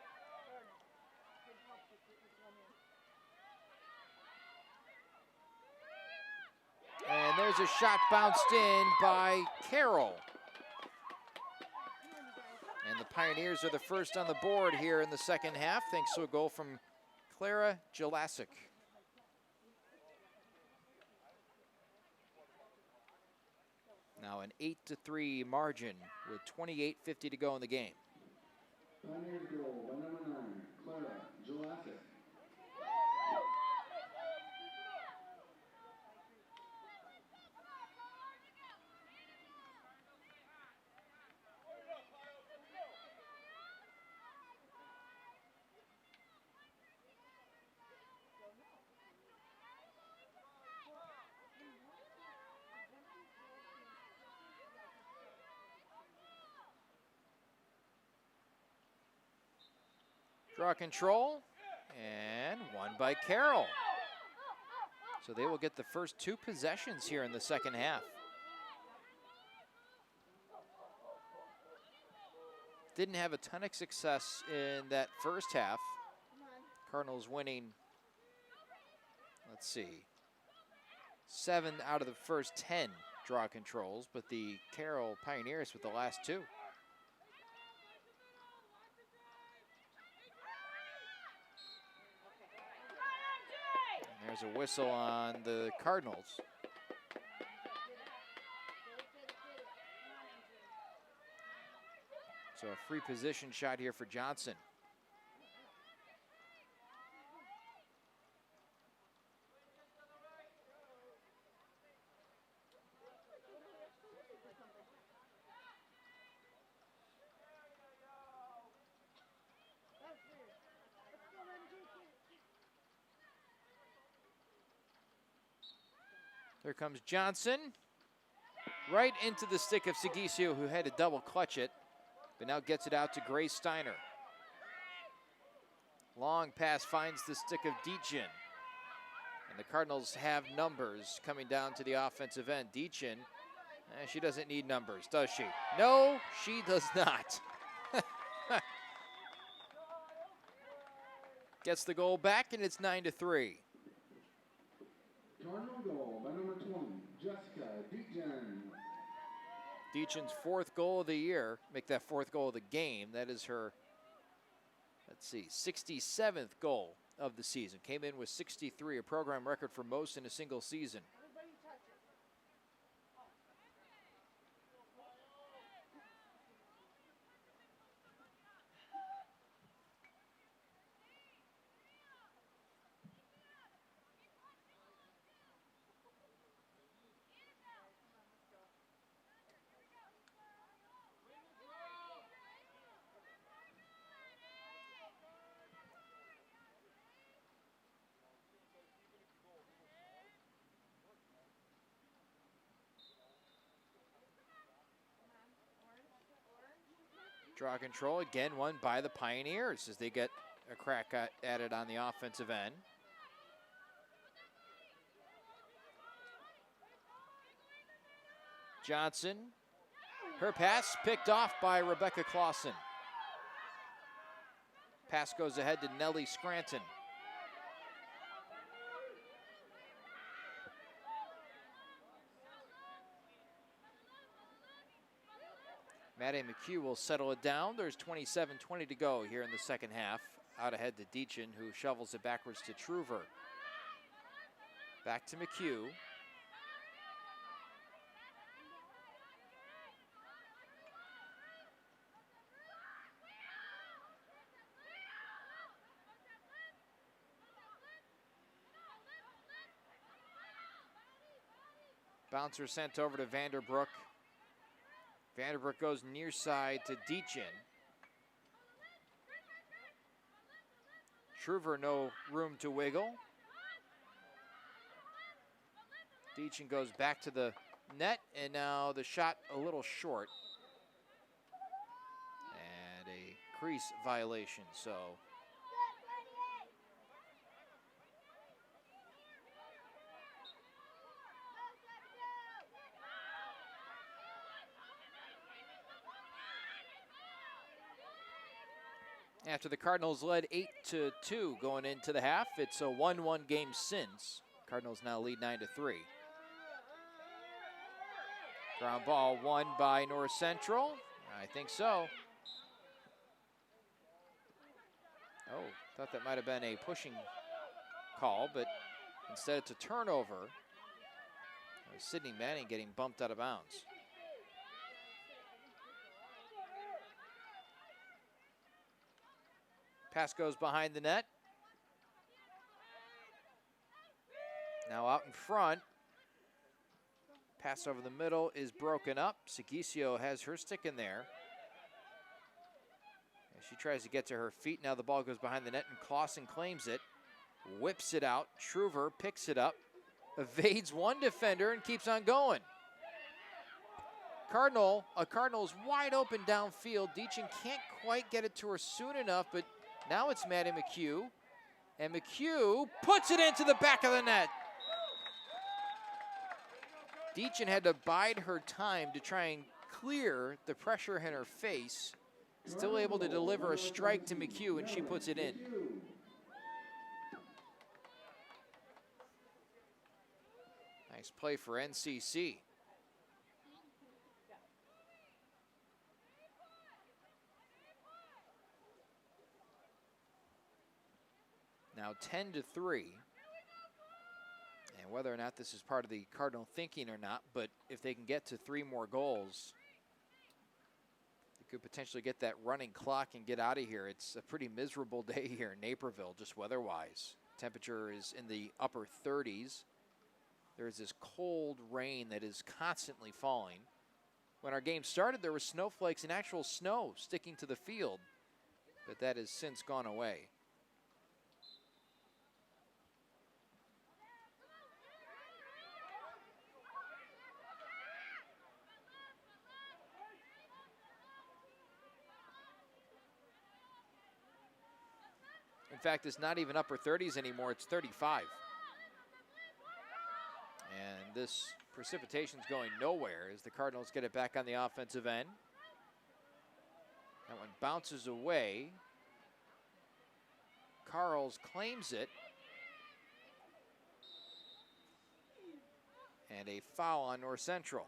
And there's a shot bounced in by Carroll. And the Pioneers are the first on the board here in the second half, thanks to a goal from Clara Jelasic. Now an 8-3 margin with 28:50 to go in the game. Pioneers goal by number 9, Clara Jelasic. Draw control, and won by Carroll. So they will get the first 2 possessions here in the second half. Didn't have a ton of success in that first half. Cardinals winning, let's see, 7 out of the first 10 draw controls, but the Carroll Pioneers with the last 2. There's a whistle on the Cardinals. So a free position shot here for Johnson. There comes Johnson, right into the stick of Sigisio, who had to double clutch it, but now gets it out to Grace Steiner. Long pass finds the stick of Deachin. And the Cardinals have numbers coming down to the offensive end. Deachin, she doesn't need numbers, does she? No, she does not. Gets the goal back, and it's 9-3. Cardinal goal by number 20, Jessica Deachin. Deachin's 4th goal of the year, make that 4th goal of the game. That is her, let's see, 67th goal of the season. Came in with 63, a program record for most in a single season. Draw control, again won by the Pioneers as they get a crack at it on the offensive end. Johnson, her pass picked off by Rebecca Clausen. Pass goes ahead to Nellie Scranton. Maddie McHugh will settle it down. There's 27-20 to go here in the second half. Out ahead to Deachin, who shovels it backwards to Truver. Back to McHugh. Bouncer sent over to Vanderbroek. Vanderbroek goes near side to Deachin. Truver, no room to wiggle. Deachin goes back to the net, and now the shot a little short. And a crease violation, so. After the Cardinals led 8-2 going into the half, it's a 1-1 game since. Cardinals now lead 9-3. Ground ball won by North Central. I think so. Oh, thought that might have been a pushing call, but instead it's a turnover. Sidney Manning getting bumped out of bounds. Pass goes behind the net. Now out in front. Pass over the middle is broken up. Sigisio has her stick in there. As she tries to get to her feet. Now the ball goes behind the net and Clausen claims it. Whips it out. Truver picks it up. Evades one defender and keeps on going. Cardinals wide open downfield. Deachin can't quite get it to her soon enough, but now it's Maddie McHugh. And McHugh puts it into the back of the net. Deachin had to bide her time to try and clear the pressure in her face. Still able to deliver a strike to McHugh, and she puts it in. Nice play for NCC. Now 10-3. And whether or not this is part of the Cardinal thinking or not, but if they can get to 3 more goals, they could potentially get that running clock and get out of here. It's a pretty miserable day here in Naperville, just weather-wise. Temperature is in the upper 30s. There's this cold rain that is constantly falling. When our game started, there were snowflakes and actual snow sticking to the field, but that has since gone away. In fact, it's not even upper 30s anymore, it's 35. And this precipitation's going nowhere as the Cardinals get it back on the offensive end. That one bounces away. Carroll claims it. And a foul on North Central.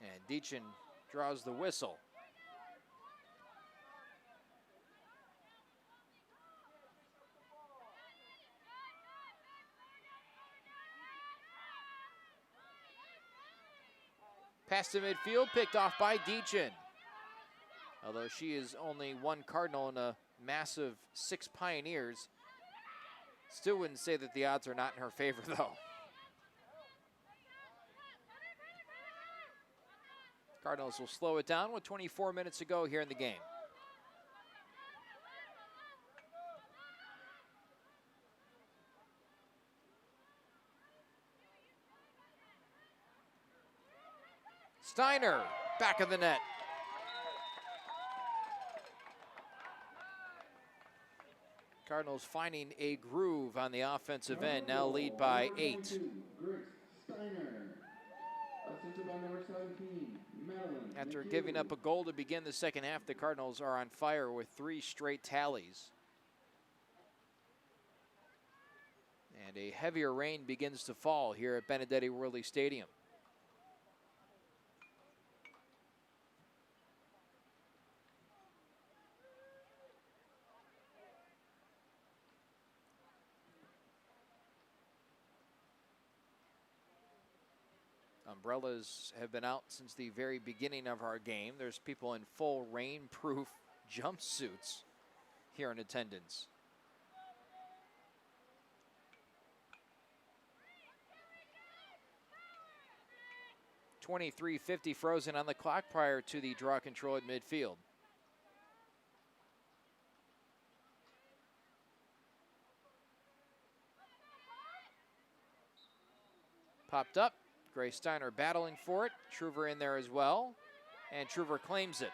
And Deachin draws the whistle. Pass to midfield, picked off by Deachin. Although she is only 1 Cardinal and a massive 6 Pioneers, still wouldn't say that the odds are not in her favor, though. Cardinals will slow it down with 24 minutes to go here in the game. Steiner, back of the net. Cardinals finding a groove on the offensive end, now lead by 8. Assisted by number 17, Madeline. After McHugh. giving up a goal to begin the second half, the Cardinals are on fire with 3 straight tallies. And a heavier rain begins to fall here at Benedetti Worley Stadium. Umbrellas have been out since the very beginning of our game. There's people in full rain-proof jumpsuits here in attendance. .2350 frozen on the clock prior to the draw control at midfield. Popped up. Gray Steiner battling for it. Truver in there as well. And Truver claims it.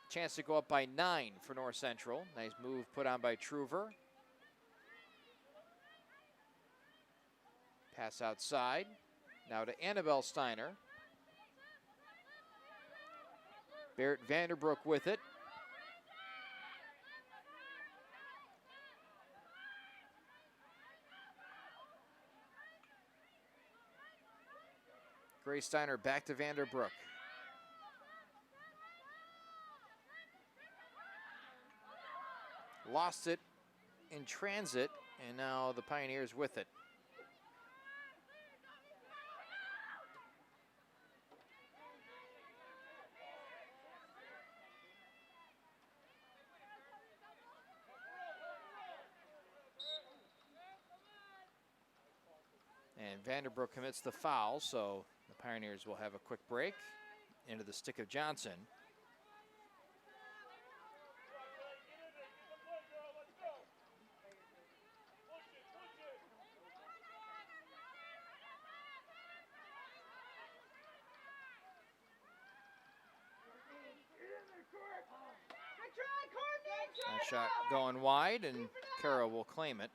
Chance to go up by 9 for North Central. Nice move put on by Truver. Pass outside. Now to Annabelle Steiner. Barrett Vanderbroek with it. Gray Steiner back to Vanderbroek. Lost it in transit, and now the Pioneers with it. And Vanderbroek commits the foul, so the Pioneers will have a quick break into the stick of Johnson. That shot going wide, and Carroll will claim it.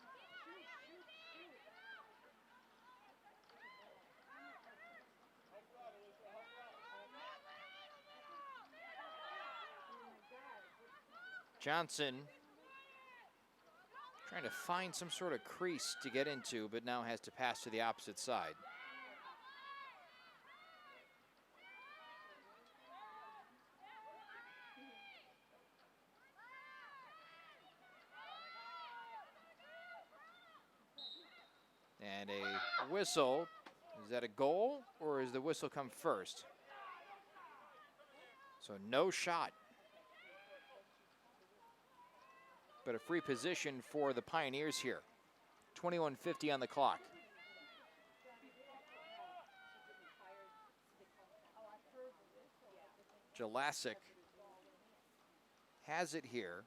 Johnson trying to find some sort of crease to get into, but now has to pass to the opposite side. And a whistle. Is that a goal, or is the whistle come first? So no shot. But a free position for the Pioneers here. 21:50 on the clock. Jelasic has it here.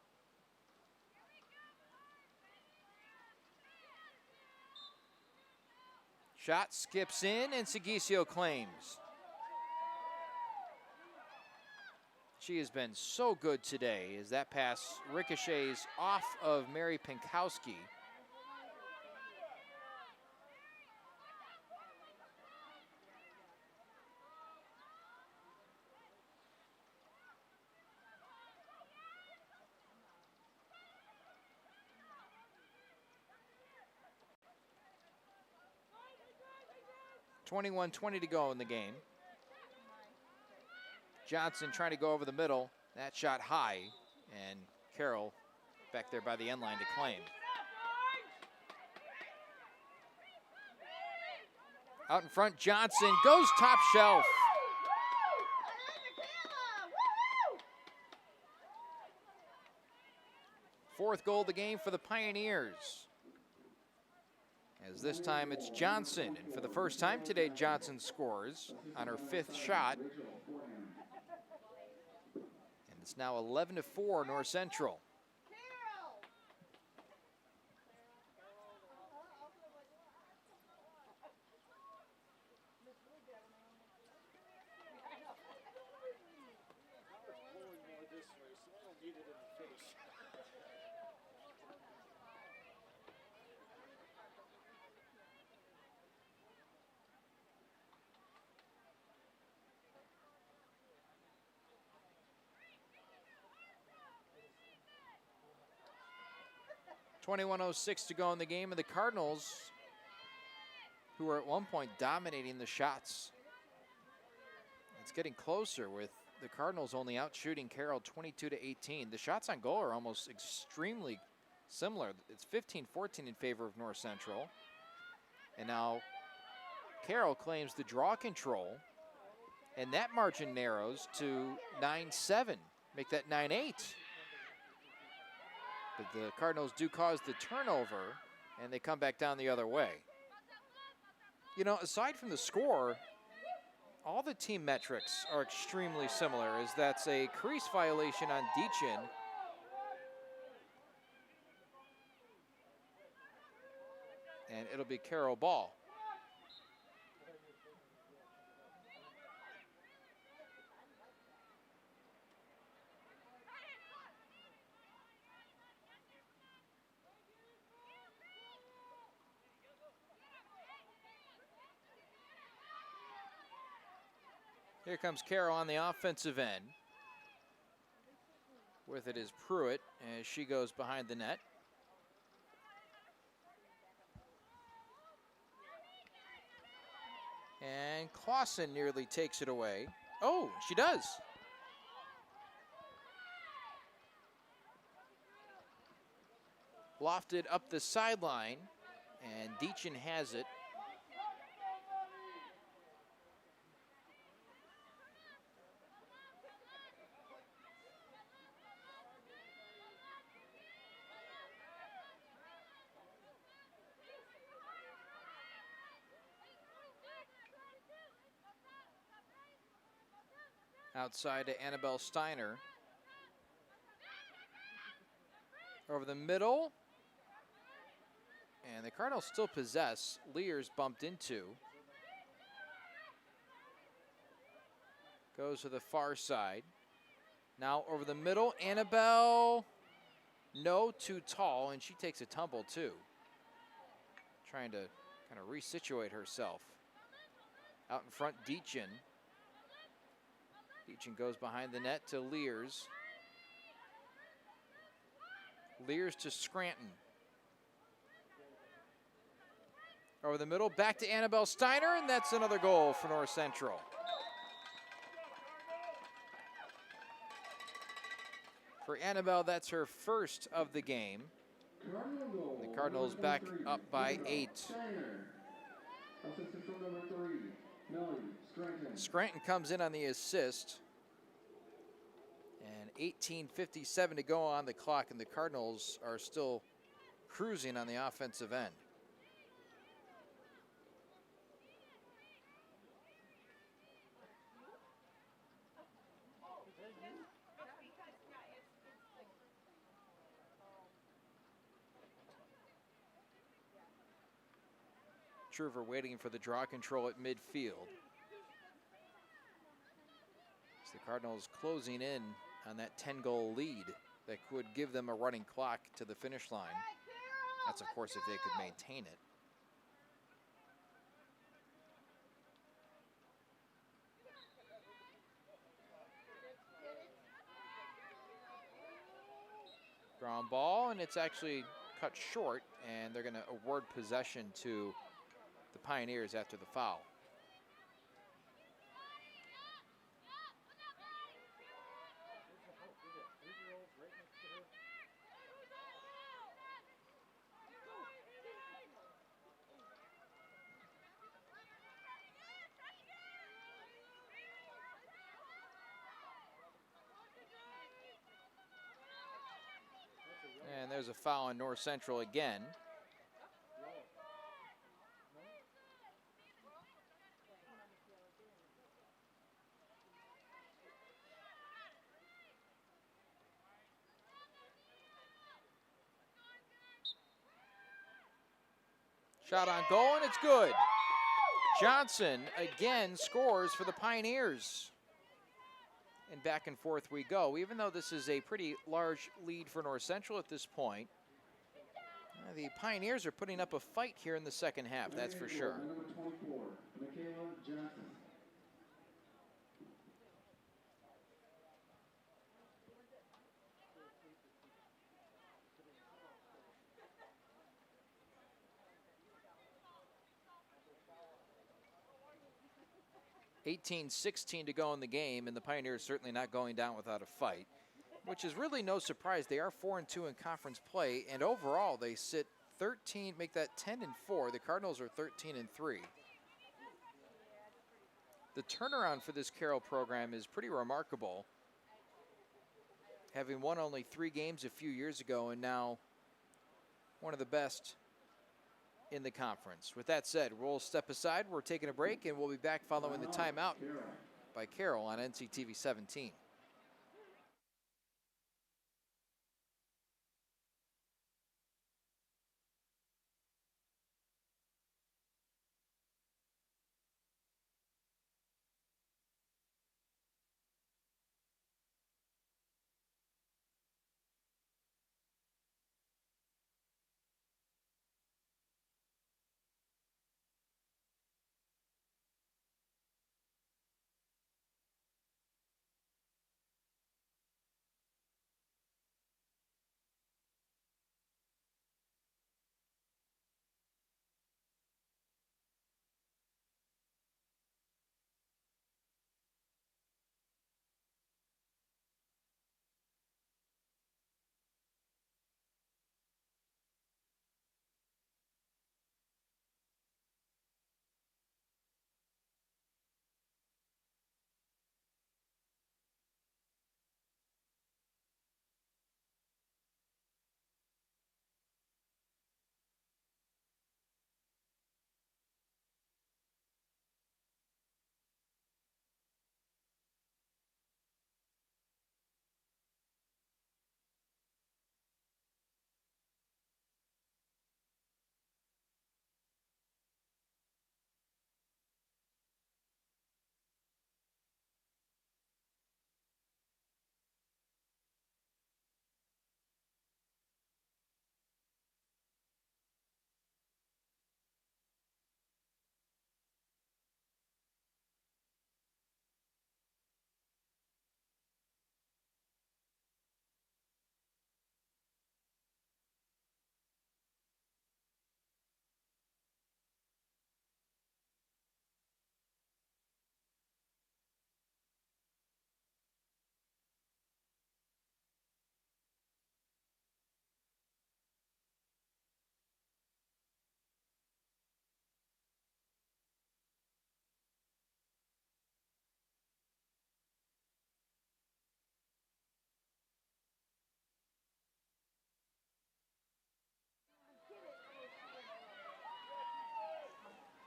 Shot skips in, and Segisio claims. She has been so good today as that pass ricochets off of Mary Pinkowski. .21:20 to go in the game. Johnson trying to go over the middle. That shot high, and Carroll back there by the end line to claim. Out in front, Johnson goes top shelf. Fourth goal of the game for the Pioneers. As this time it's Johnson, and for the first time today, Johnson scores on her 5th shot. And it's now 11-4 North Central. 21:06 to go in the game, and the Cardinals, who were at one point dominating the shots, it's getting closer with the Cardinals only out shooting Carroll 22-18. The shots on goal are almost extremely similar. It's 15-14 in favor of North Central. And now Carroll claims the draw control, and that margin narrows to 9-7, make that 9-8. But the Cardinals do cause the turnover, and they come back down the other way. You know, aside from the score, all the team metrics are extremely similar, as that's a crease violation on Deachin. And it'll be Carroll ball. Here comes Carroll on the offensive end. With it is Pruitt as she goes behind the net. And Clausen nearly takes it away. Oh, she does. Lofted up the sideline, and Deachin has it. Outside to Annabelle Steiner. Over the middle. And the Cardinals still possess. Lears bumped into. Goes to the far side. Now over the middle. Annabelle. No, too tall. And she takes a tumble too. Trying to kind of resituate herself. Out in front, Deachin. Deachin goes behind the net to Lears. Lears to Scranton. Over the middle, back to Annabelle Steiner, and that's another goal for North Central. For Annabelle, that's her first of the game. The Cardinals back up by 8. Assistant from number 3, Millie Scranton. Scranton comes in on the assist. And 18:57 to go on the clock, and the Cardinals are still cruising on the offensive end. Truver waiting for the draw control at midfield. As the Cardinals closing in on that 10-goal lead that would give them a running clock to the finish line. That's, of course, if they could maintain it. Ground ball, and it's actually cut short, and they're going to award possession to the Pioneers after the foul. And there's a foul on North Central again. Shot on goal, and it's good. Johnson again scores for the Pioneers. And back and forth we go. Even though this is a pretty large lead for North Central at this point, the Pioneers are putting up a fight here in the second half, that's for sure. Number 24, Michaela Johnson. 18-16 to go in the game, and the Pioneers certainly not going down without a fight, which is really no surprise. They are 4-2 in conference play, and overall they sit 13, make that 10-4. The Cardinals are 13-3. The turnaround for this Carroll program is pretty remarkable, having won only 3 games a few years ago and now one of the best in the conference. With that said, we'll step aside. We're taking a break, and we'll be back following the timeout by Carroll on NCTV 17.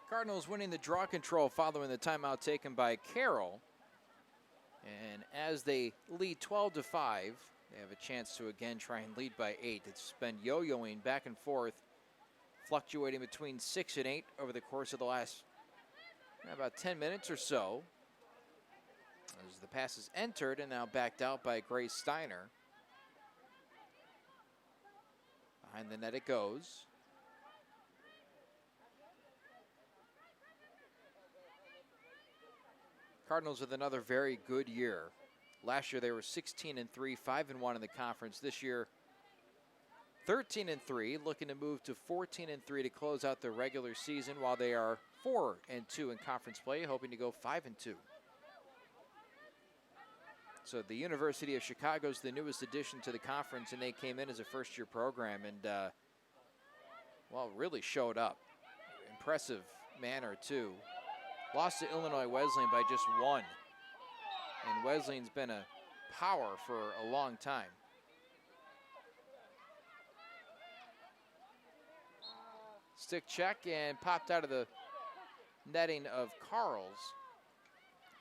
Cardinals winning the draw control following the timeout taken by Carroll. And as they lead 12-5, they have a chance to again try and lead by 8. It's been yo-yoing back and forth, fluctuating between 6 and 8 over the course of the last about 10 minutes or so. As the pass is entered and now backed out by Grace Steiner. Behind the net it goes. Cardinals with another very good year. Last year they were 16-3, 5-1 in the conference. This year, 13-3, looking to move to 14-3 to close out the regular season, while they are 4-2 in conference play, hoping to go 5-2. So the University of Chicago is the newest addition to the conference, and they came in as a first-year program and, well, really showed up. Impressive manner, too. Lost to Illinois Wesleyan by just 1. And Wesleyan's been a power for a long time. Stick check and popped out of the netting of Carroll's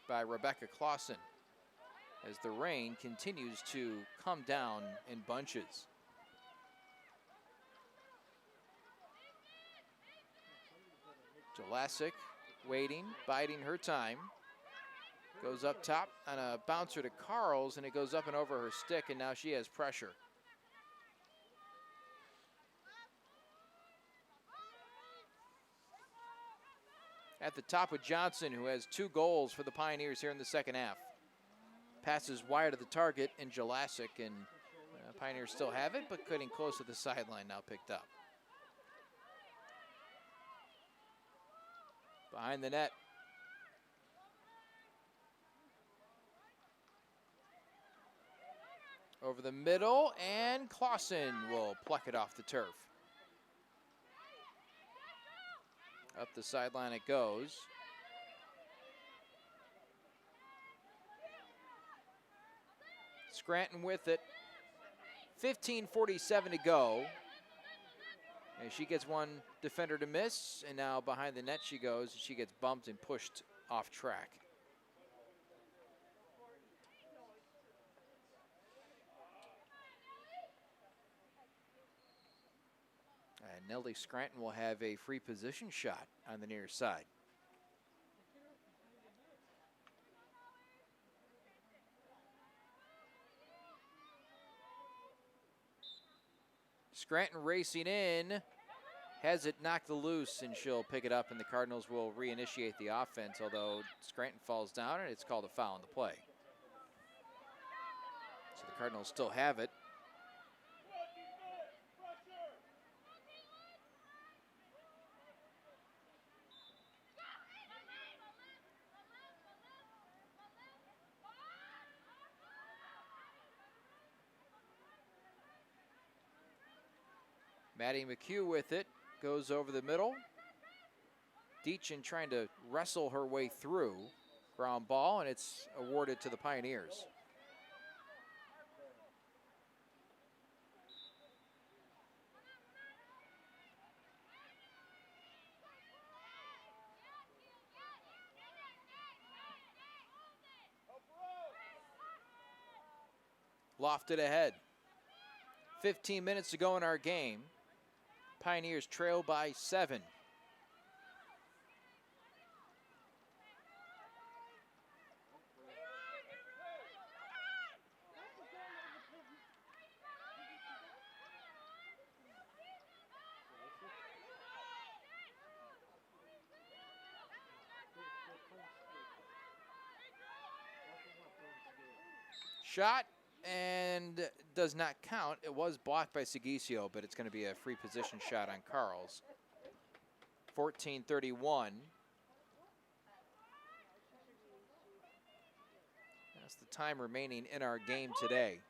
by Rebecca Clausen as the rain continues to come down in bunches. Jolasic waiting, biding her time. Goes up top on a bouncer to Carl's, and it goes up and over her stick, and now she has pressure. At the top with Johnson, who has 2 goals for the Pioneers here in the second half. Passes wide of the target, and Jolasic, and Pioneers still have it, but getting close to the sideline, now picked up. Behind the net. Over the middle, and Clausen will pluck it off the turf. Up the sideline it goes. Scranton with it. 15:47 to go. And she gets one defender to miss, and now behind the net she goes, and she gets bumped and pushed off track. And Nellie Scranton will have a free position shot on the near side. Scranton racing in, has it knocked loose, and she'll pick it up, and the Cardinals will reinitiate the offense, although Scranton falls down, and it's called a foul on the play. So the Cardinals still have it. Maddie McHugh with it, goes over the middle. Deachin trying to wrestle her way through. Ground ball, and it's awarded to the Pioneers. Lofted ahead. 15 minutes to go in our game. Pioneers trail by 7. Shot, and does not count. It was blocked by Segisio, but it's going to be a free position shot on Carl's. 14:31. That's the time remaining in our game today.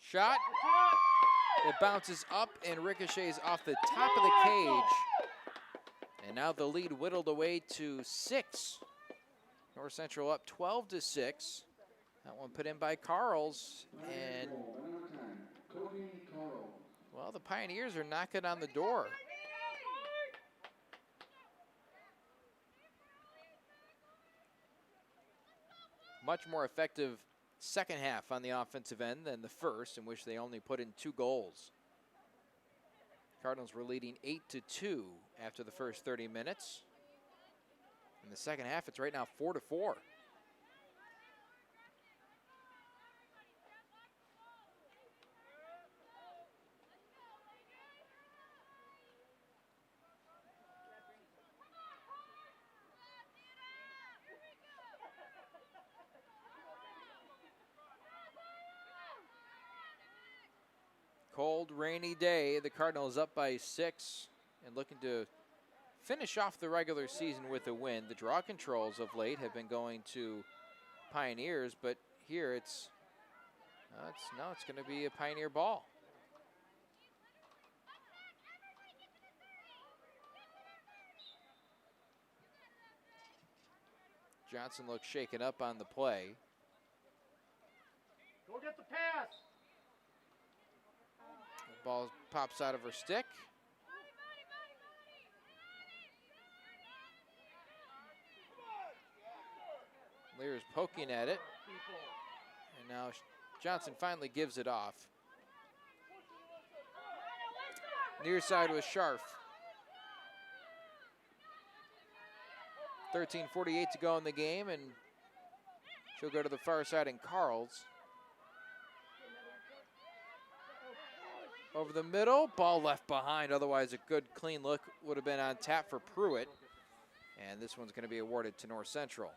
Shot. It bounces up and ricochets off the top of the cage. And now the lead whittled away to 6. North Central up 12-6. That one put in by Carroll's. And, well, the Pioneers are knocking on the door. Much more effective second half on the offensive end than the first, in which they only put in 2 goals. Cardinals were leading 8-2 after the first 30 minutes. In the second half, it's right now 4-4. Cold, rainy day. The Cardinals up by 6 and looking to finish off the regular season with a win. The draw controls of late have been going to Pioneers, but here it's going to be a Pioneer ball. Johnson looks shaken up on the play. Go get the pass. The ball pops out of her stick. Lear's poking at it. And now Johnson finally gives it off. Near side was Scharf. 13:48 to go in the game, and she'll go to the far side in Carl's. Over the middle, ball left behind. Otherwise, a good, clean look would have been on tap for Pruitt. And this one's going to be awarded to North Central.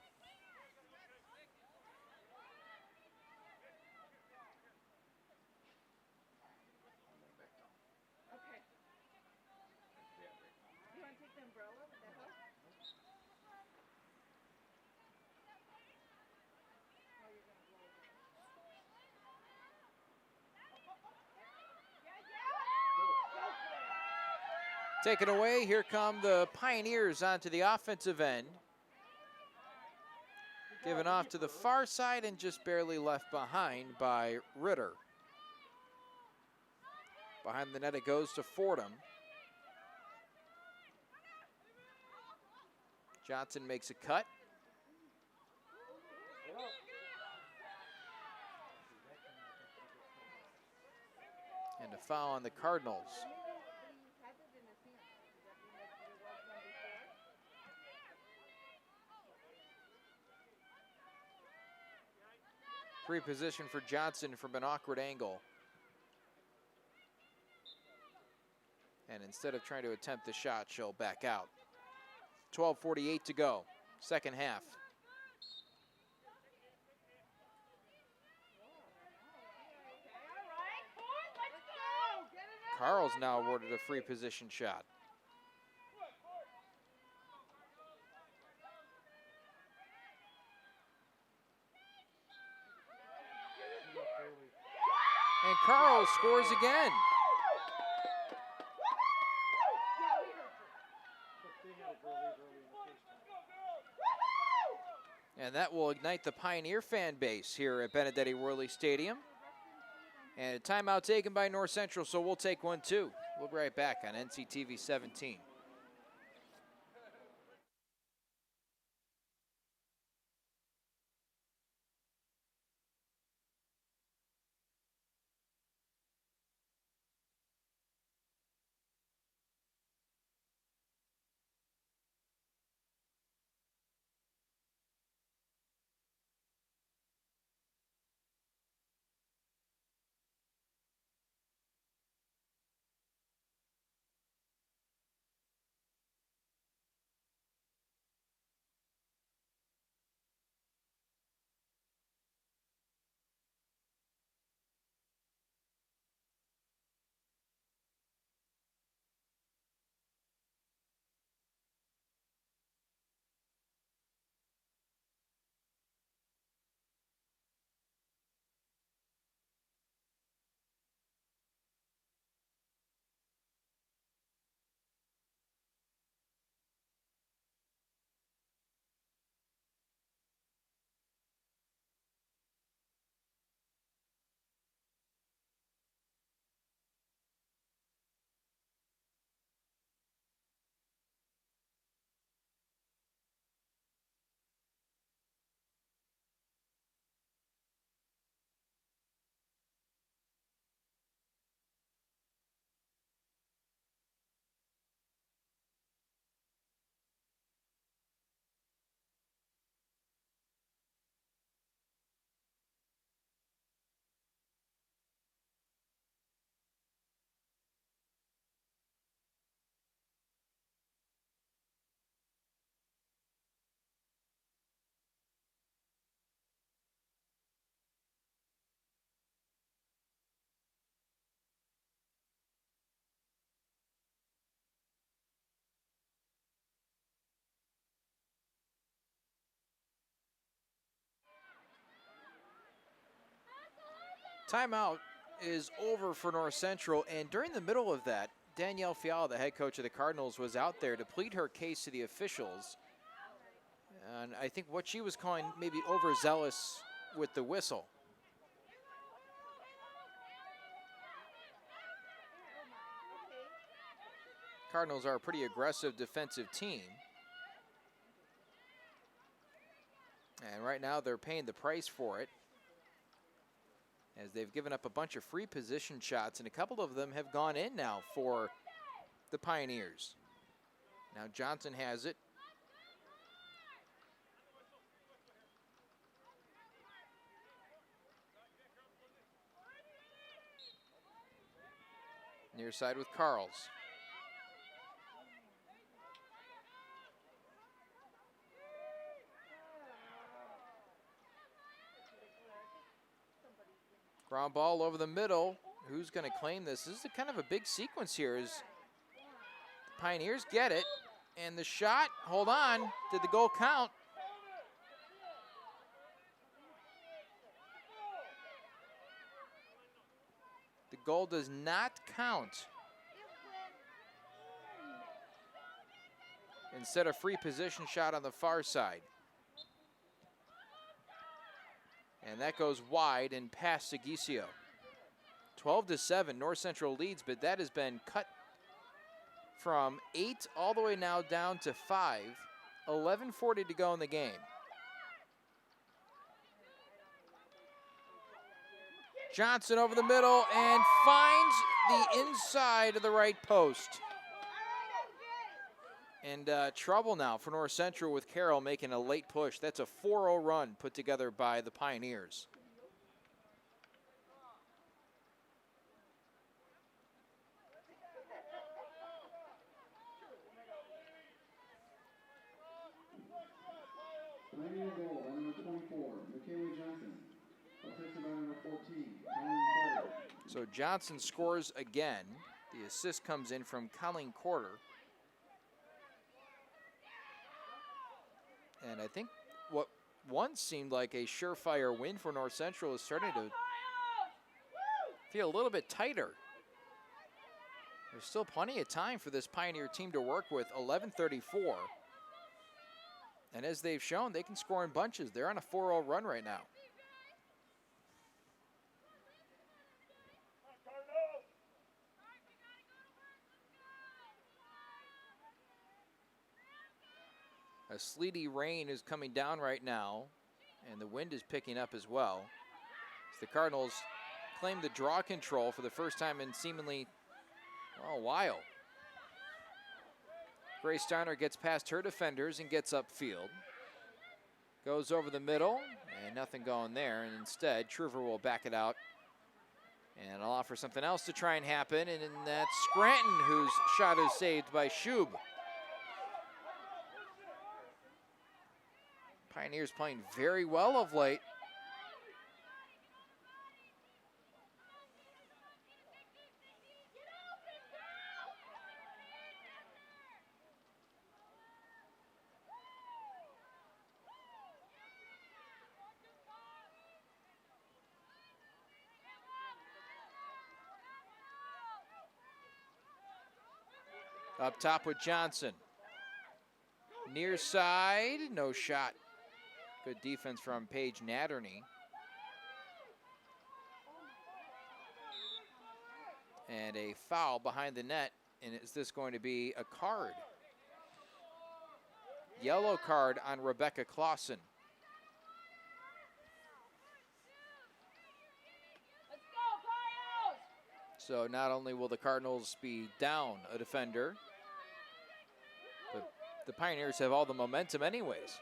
Taken away, here come the Pioneers onto the offensive end. Given off to the far side and just barely left behind by Ritter. Behind the net it goes to Fordham. Johnson makes a cut. And a foul on the Cardinals. Free position for Johnson from an awkward angle. And instead of trying to attempt the shot, she'll back out. 12:48 to go, second half. Carroll's now awarded a free position shot. And Carroll scores again. And that will ignite the Pioneer fan base here at Benedetti Worley Stadium. And a timeout taken by North Central, so we'll take one too. We'll be right back on NCTV 17. Timeout is over for North Central, and during the middle of that, Danielle Fiala, the head coach of the Cardinals, was out there to plead her case to the officials. And I think what she was calling maybe overzealous with the whistle. Cardinals are a pretty aggressive defensive team. And right now they're paying the price for it, as they've given up a bunch of free position shots, and a couple of them have gone in now for the Pioneers. Now Johnson has it. Near side with Carl's. Ground ball over the middle. Who's going to claim this? This is kind of a big sequence here as the Pioneers get it. And the shot, hold on, did the goal count? The goal does not count. instead of free position shot on the far side. And that goes wide and past Segisio. 12-7, North Central leads, but that has been cut from 8 all the way now down to 5. 11:40 to go in the game. Johnson over the middle and finds the inside of the right post. And trouble now for North Central with Carroll making a late push. That's a 4-0 run put together by the Pioneers. Pioneer goal by number 24, Michaela Johnson. Assisted by number 14, Colleen Porter. So Johnson scores again. The assist comes in from Colleen Porter. And I think what once seemed like a surefire win for North Central is starting to feel a little bit tighter. There's still plenty of time for this Pioneer team to work with. 11:34. And as they've shown, they can score in bunches. They're on a 4-0 run right now. A sleety rain is coming down right now, and the wind is picking up as well. As the Cardinals claim the draw control for the first time in seemingly, well, a while. Grace Steiner gets past her defenders and gets upfield. Goes over the middle, and nothing going there. And instead, Truver will back it out. And I'll offer something else to try and happen, and that's Scranton, whose shot is saved by Schub. Pioneers playing very well of late. Up top with Johnson. Near side, no shot. Good defense from Paige Natterney. And a foul behind the net. And is this going to be a card? Yellow card on Rebecca Clausen. So not only will the Cardinals be down a defender, but the Pioneers have all the momentum anyways.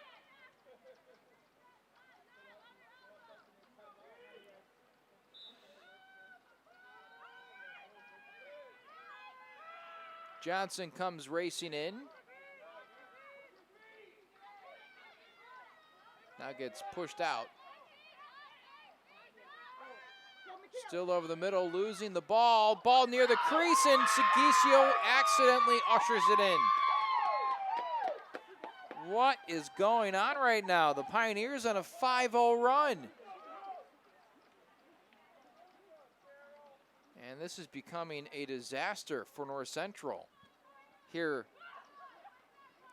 Johnson comes racing in. Now gets pushed out. Still over the middle, losing the ball. Ball near the crease, and Segisio accidentally ushers it in. What is going on right now? The Pioneers on a 5-0 run. And this is becoming a disaster for North Central here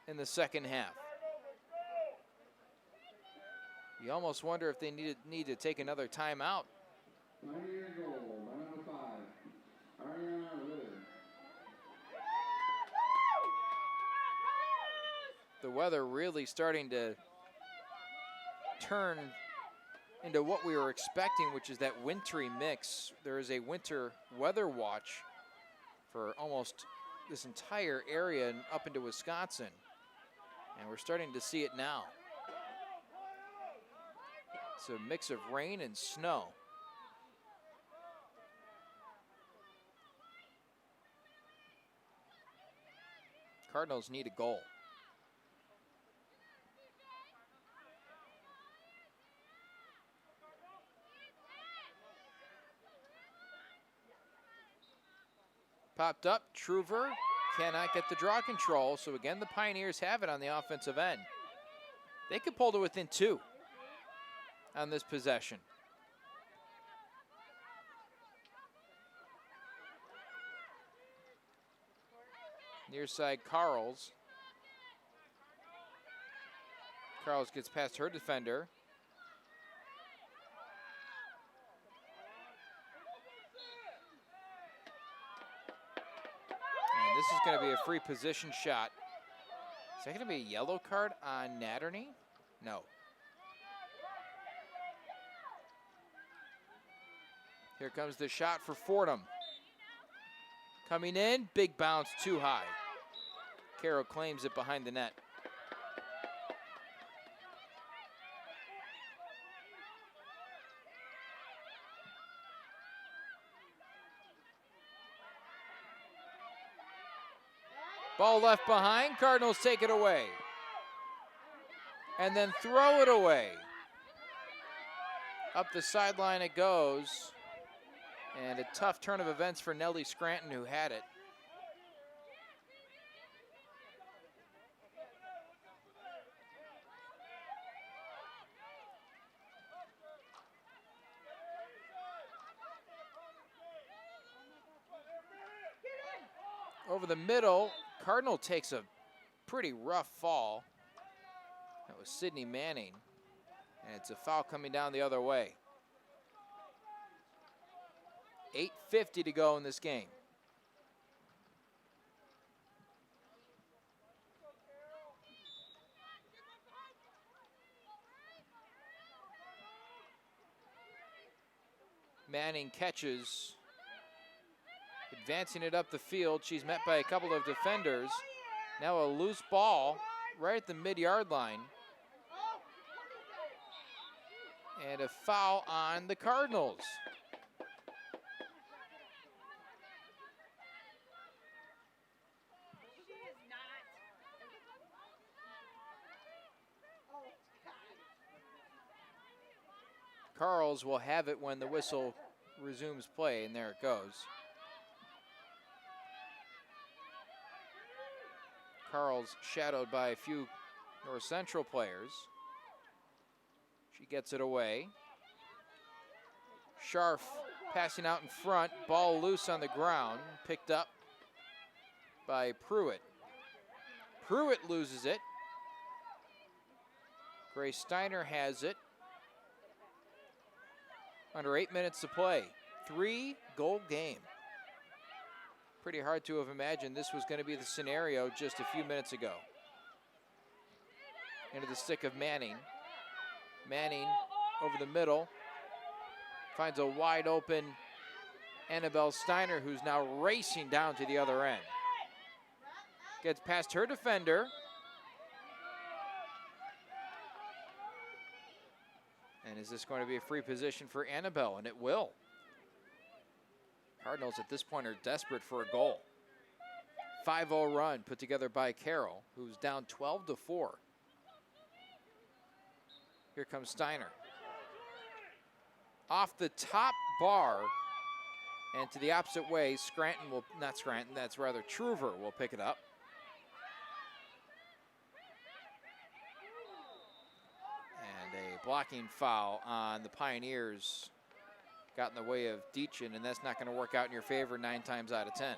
in the second half. You almost wonder if they need to take another timeout. Pioneer goal by number 5, Ariana Ritter. The weather really starting to turn into what we were expecting, which is that wintry mix. There is a winter weather watch for almost this entire area and up into Wisconsin. And we're starting to see it now. It's a mix of rain and snow. Cardinals need a goal. Popped up, Truver cannot get the draw control, so again the Pioneers have it on the offensive end. They could pull to within 2 on this possession. Near side, Carroll's. Carroll gets past her defender. And this is going to be a free position shot. Is that going to be a yellow card on Natterney? No. Here comes the shot for Fordham. Coming in, big bounce, too high. Carroll claims it behind the net. Ball left behind, Cardinals take it away. And then throw it away. Up the sideline it goes. And a tough turn of events for Nellie Scranton, who had it. Over the middle, Cardinal takes a pretty rough fall. That was Sydney Manning. And it's a foul coming down the other way. 8:50 to go in this game. Manning catches, advancing it up the field. She's met by a couple of defenders. Now a loose ball right at the mid-yard line. And a foul on the Cardinals. Carroll's will have it when the whistle resumes play, and there it goes. Carroll's shadowed by a few North Central players. She gets it away. Scharf passing out in front, ball loose on the ground, picked up by Pruitt. Pruitt loses it. Grace Steiner has it. Under 8 minutes to play. 3-goal game. Pretty hard to have imagined this was going to be the scenario just a few minutes ago. Into the stick of Manning. Manning over the middle. Finds a wide open Annabelle Steiner, who's now racing down to the other end. Gets past her defender. And is this going to be a free position for Annabelle? And it will. Cardinals at this point are desperate for a goal. 5-0 run put together by Carroll, who's down 12-4. Here comes Steiner. Off the top bar and to the opposite way, Scranton will, not Scranton, that's rather Truver will pick it up. A blocking foul on the Pioneers got in the way of Deachin, and that's not going to work out in your favor 9 times out of 10.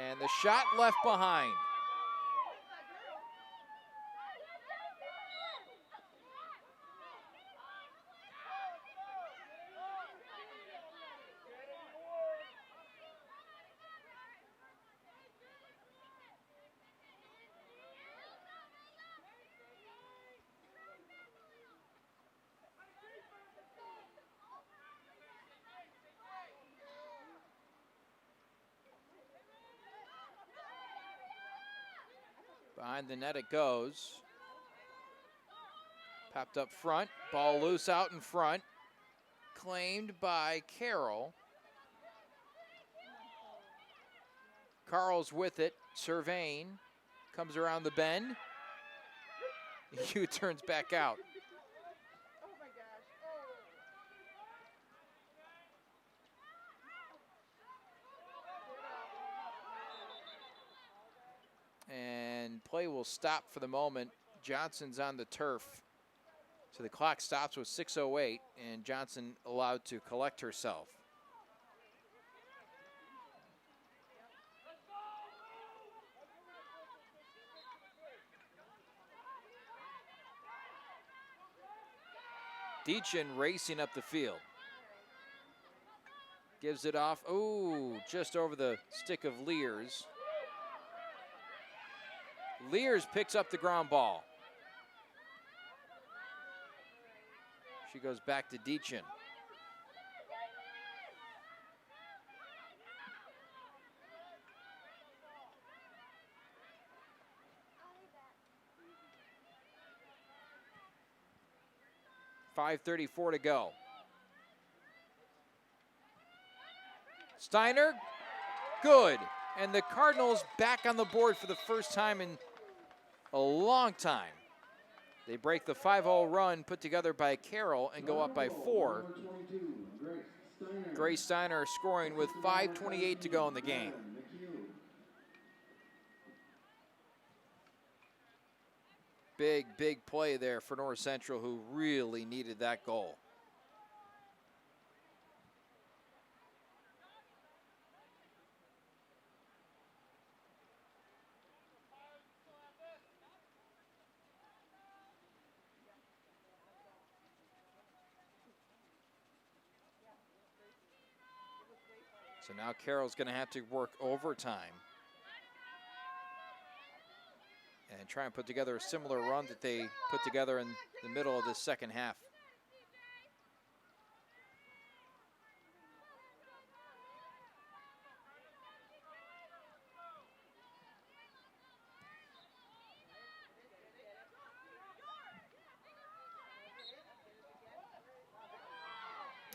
And the shot left behind. Behind the net it goes. Popped up front. Ball loose out in front. Claimed by Carroll. Carl's with it. Surveying. Comes around the bend. U-turns back out. And play will stop for the moment Johnson's on the turf. So the clock stops with 6:08, and Johnson allowed to collect herself. Deachin racing up the field. Gives it off. Ooh, just over the stick of Lears. Lears picks up the ground ball. She goes back to Deachin. .534 to go. Steiner, good. And the Cardinals back on the board for the first time in a long time. They break the 5-0 run put together by Carroll and go up by 4. Grace Steiner scoring with 5:28 to go in the game. Big play there for North Central, who really needed that goal. So now Carroll's going to have to work overtime and try and put together a similar run that they put together in the middle of the second half.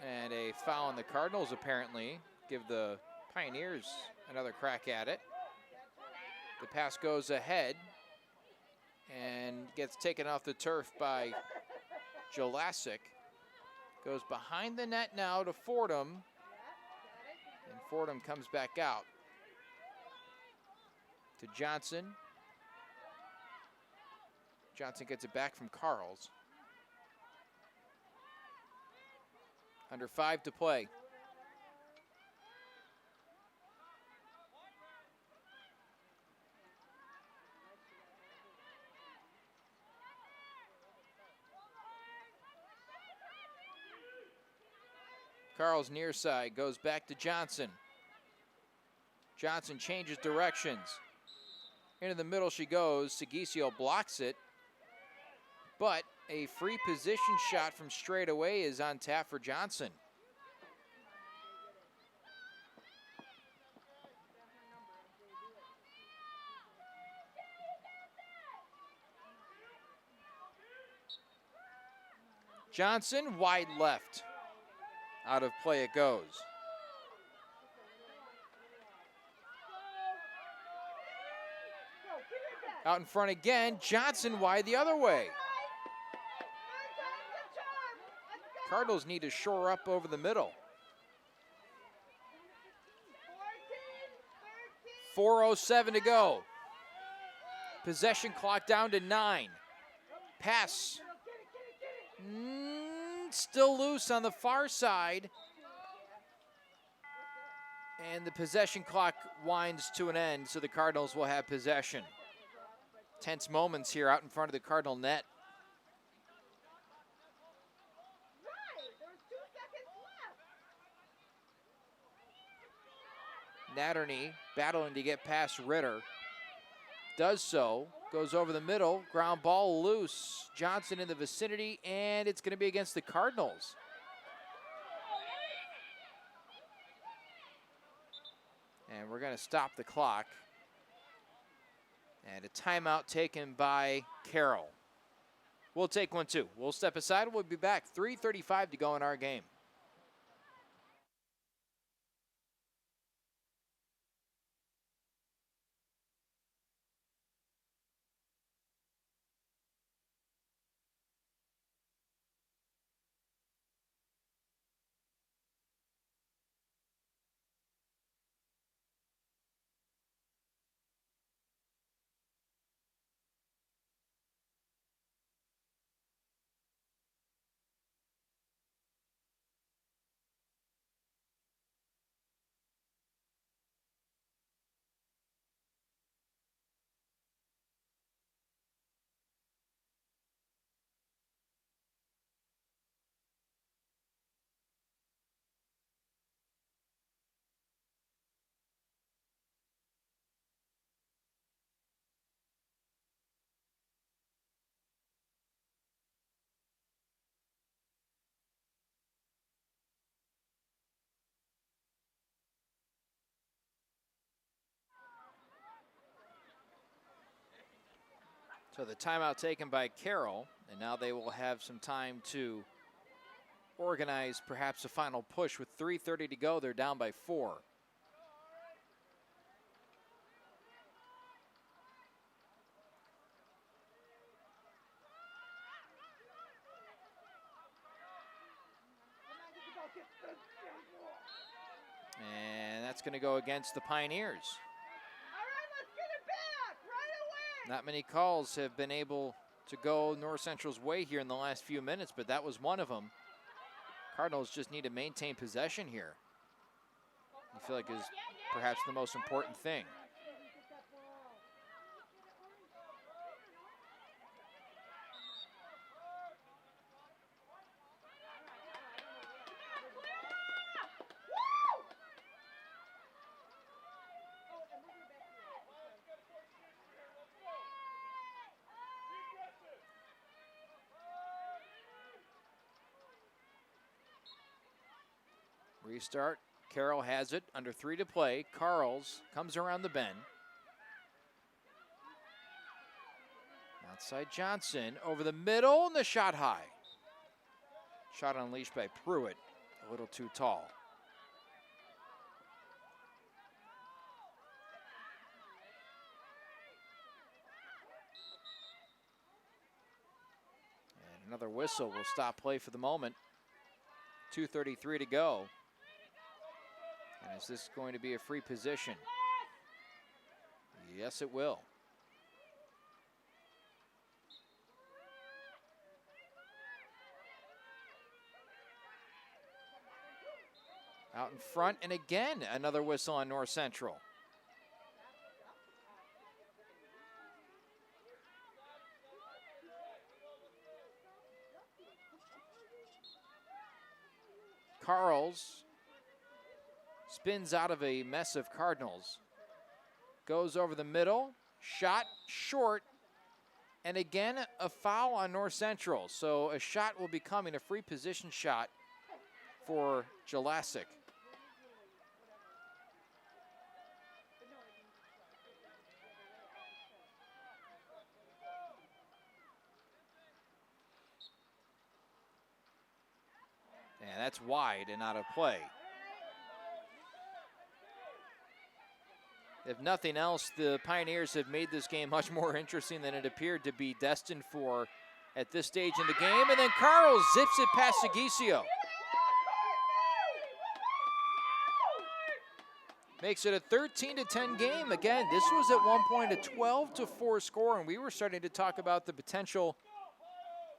And a foul on the Cardinals apparently. Give the Pioneers another crack at it. The pass goes ahead and gets taken off the turf by Jelassic. Goes behind the net now to Fordham. And Fordham comes back out to Johnson. Johnson gets it back from Carl's. Under 5 to play. Carl's near side goes back to Johnson. Johnson changes directions. Into the middle she goes. Sigisio blocks it. But a free position shot from straight away is on tap for Johnson. Johnson wide left. Out of play it goes. Out in front again, Johnson wide the other way. Cardinals need to shore up over the middle. 4:07 to go. Possession clock down to 9. Pass. Still loose on the far side. And the possession clock winds to an end, so the Cardinals will have possession. Tense moments here out in front of the Cardinal net. Natterney battling to get past Ritter. Does so. Goes over the middle. Ground ball loose. Johnson in the vicinity, and it's going to be against the Cardinals. And we're going to stop the clock. And a timeout taken by Carroll. We'll take one too. We'll step aside. We'll be back. 3:35 to go in our game. So the timeout taken by Carroll, and now they will have some time to organize perhaps a final push. With 3:30 to go, they're down by 4. And that's going to go against the Pioneers. Not many calls have been able to go North Central's way here in the last few minutes, but that was one of them. Cardinals just need to maintain possession here. I feel like is perhaps the most important thing. Restart. Carroll has it. Under 3 to play. Carl's comes around the bend. Outside Johnson. Over the middle. And the shot high. Shot unleashed by Pruitt. A little too tall. And another whistle will stop play for the moment. 2:33 to go. And is this going to be a free position? Yes, it will. Out in front, and again, another whistle on North Central. Carl's spins out of a mess of Cardinals. Goes over the middle. Shot short. And again, a foul on North Central. So a shot will be coming, a free position shot for Jelasic. And that's wide and out of play. If nothing else, the Pioneers have made this game much more interesting than it appeared to be destined for at this stage in the game. And then Carroll zips it past Segisio. Makes it a 13-10 game. Again, this was at one point a 12-4 score, and we were starting to talk about the potential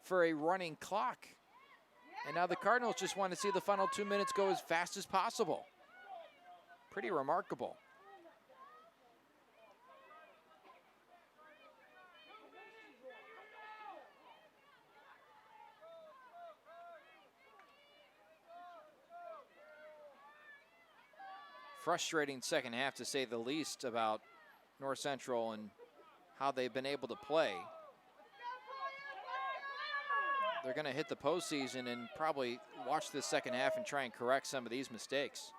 for a running clock. And now the Cardinals just want to see the final 2 minutes go as fast as possible. Pretty remarkable. Frustrating second half, to say the least, about North Central and how they've been able to play. They're going to hit the postseason and probably watch the second half and try and correct some of these mistakes.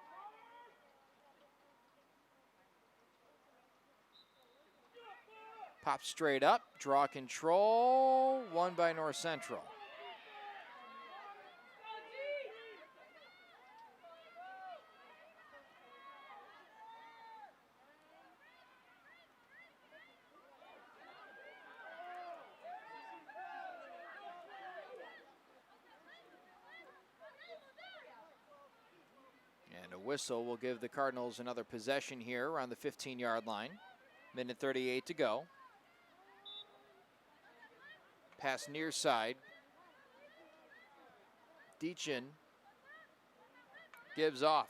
Pop straight up, draw control, won by North Central. Whistle will give the Cardinals another possession here around the 15-yard line. Minute 38 to go. Pass near side. Deachin gives off.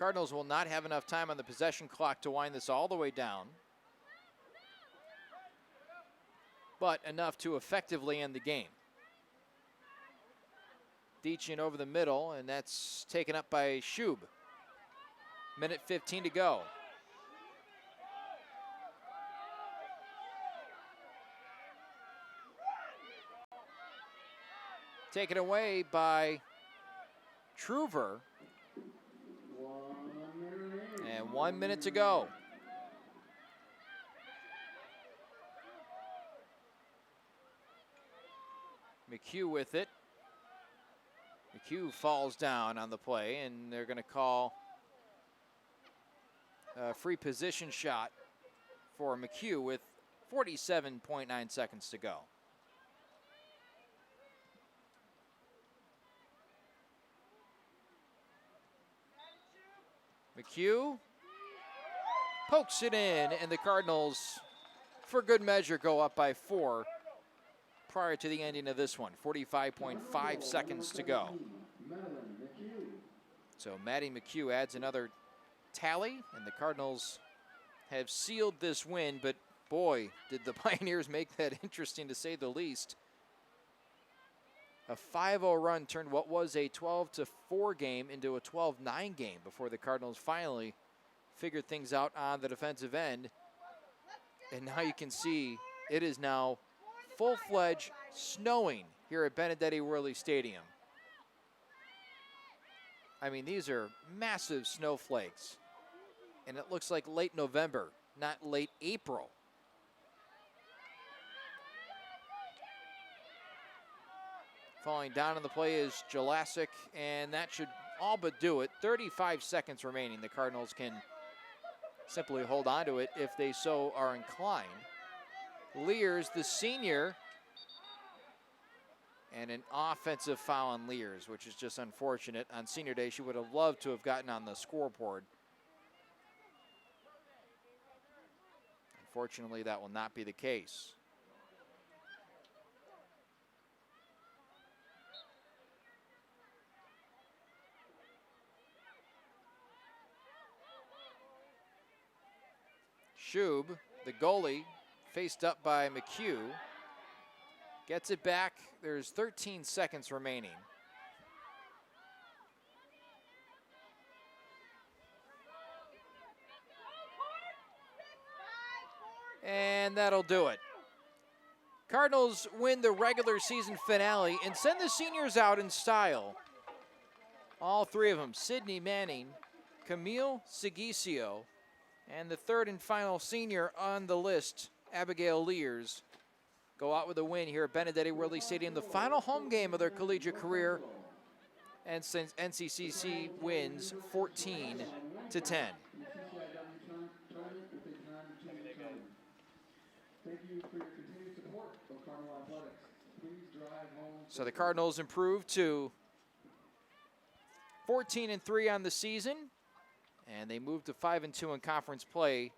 Cardinals will not have enough time on the possession clock to wind this all the way down, but enough to effectively end the game. Deachin over the middle, and that's taken up by Shub. Minute 15 to go. Taken away by Truver. And 1 minute to go. McHugh with it. McHugh falls down on the play, and they're going to call a free position shot for McHugh with 47.9 seconds to go. McHugh pokes it in, and the Cardinals, for good measure, go up by 4 prior to the ending of this one. 45.5 seconds to go. So Maddie McHugh adds another tally, and the Cardinals have sealed this win, but boy, did the Pioneers make that interesting, to say the least. A 5-0 run turned what was a 12-4 game into a 12-9 game before the Cardinals finally figured things out on the defensive end. And now you can see it is now full-fledged snowing here at Benedetti Worley Stadium. I mean, these are massive snowflakes, and it looks like late November, not late April. Falling down on the play is Jelassic, and that should all but do it. 35 seconds remaining. The Cardinals can simply hold on to it if they so are inclined. Lears, the senior, and an offensive foul on Lears, which is just unfortunate. On senior day, she would have loved to have gotten on the scoreboard. Unfortunately, that will not be the case. Shub, the goalie, faced up by McHugh, gets it back. There's 13 seconds remaining. And that'll do it. Cardinals win the regular season finale and send the seniors out in style. All three of them, Sydney Manning, Camille Sigisio, and the third and final senior on the list, Abigail Lears, go out with a win here at Benedetti Worley Stadium, the final home game of their collegiate career, and since NCCC wins 14-10. So the Cardinals improved to 14-3 on the season, and they moved to 5-2 in conference play.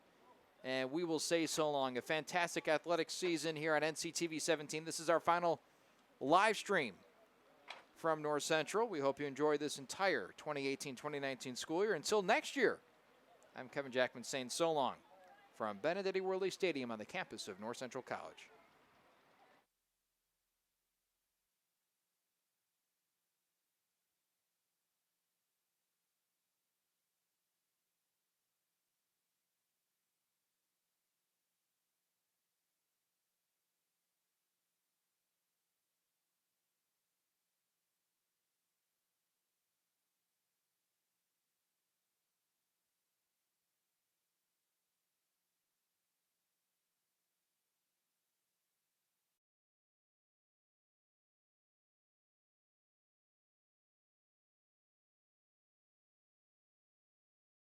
And we will say so long. A fantastic athletic season here on NCTV 17. This is our final live stream from North Central. We hope you enjoyed this entire 2018-2019 school year. Until next year, I'm Kevin Jackman saying so long from Benedetti Worley Stadium on the campus of North Central College.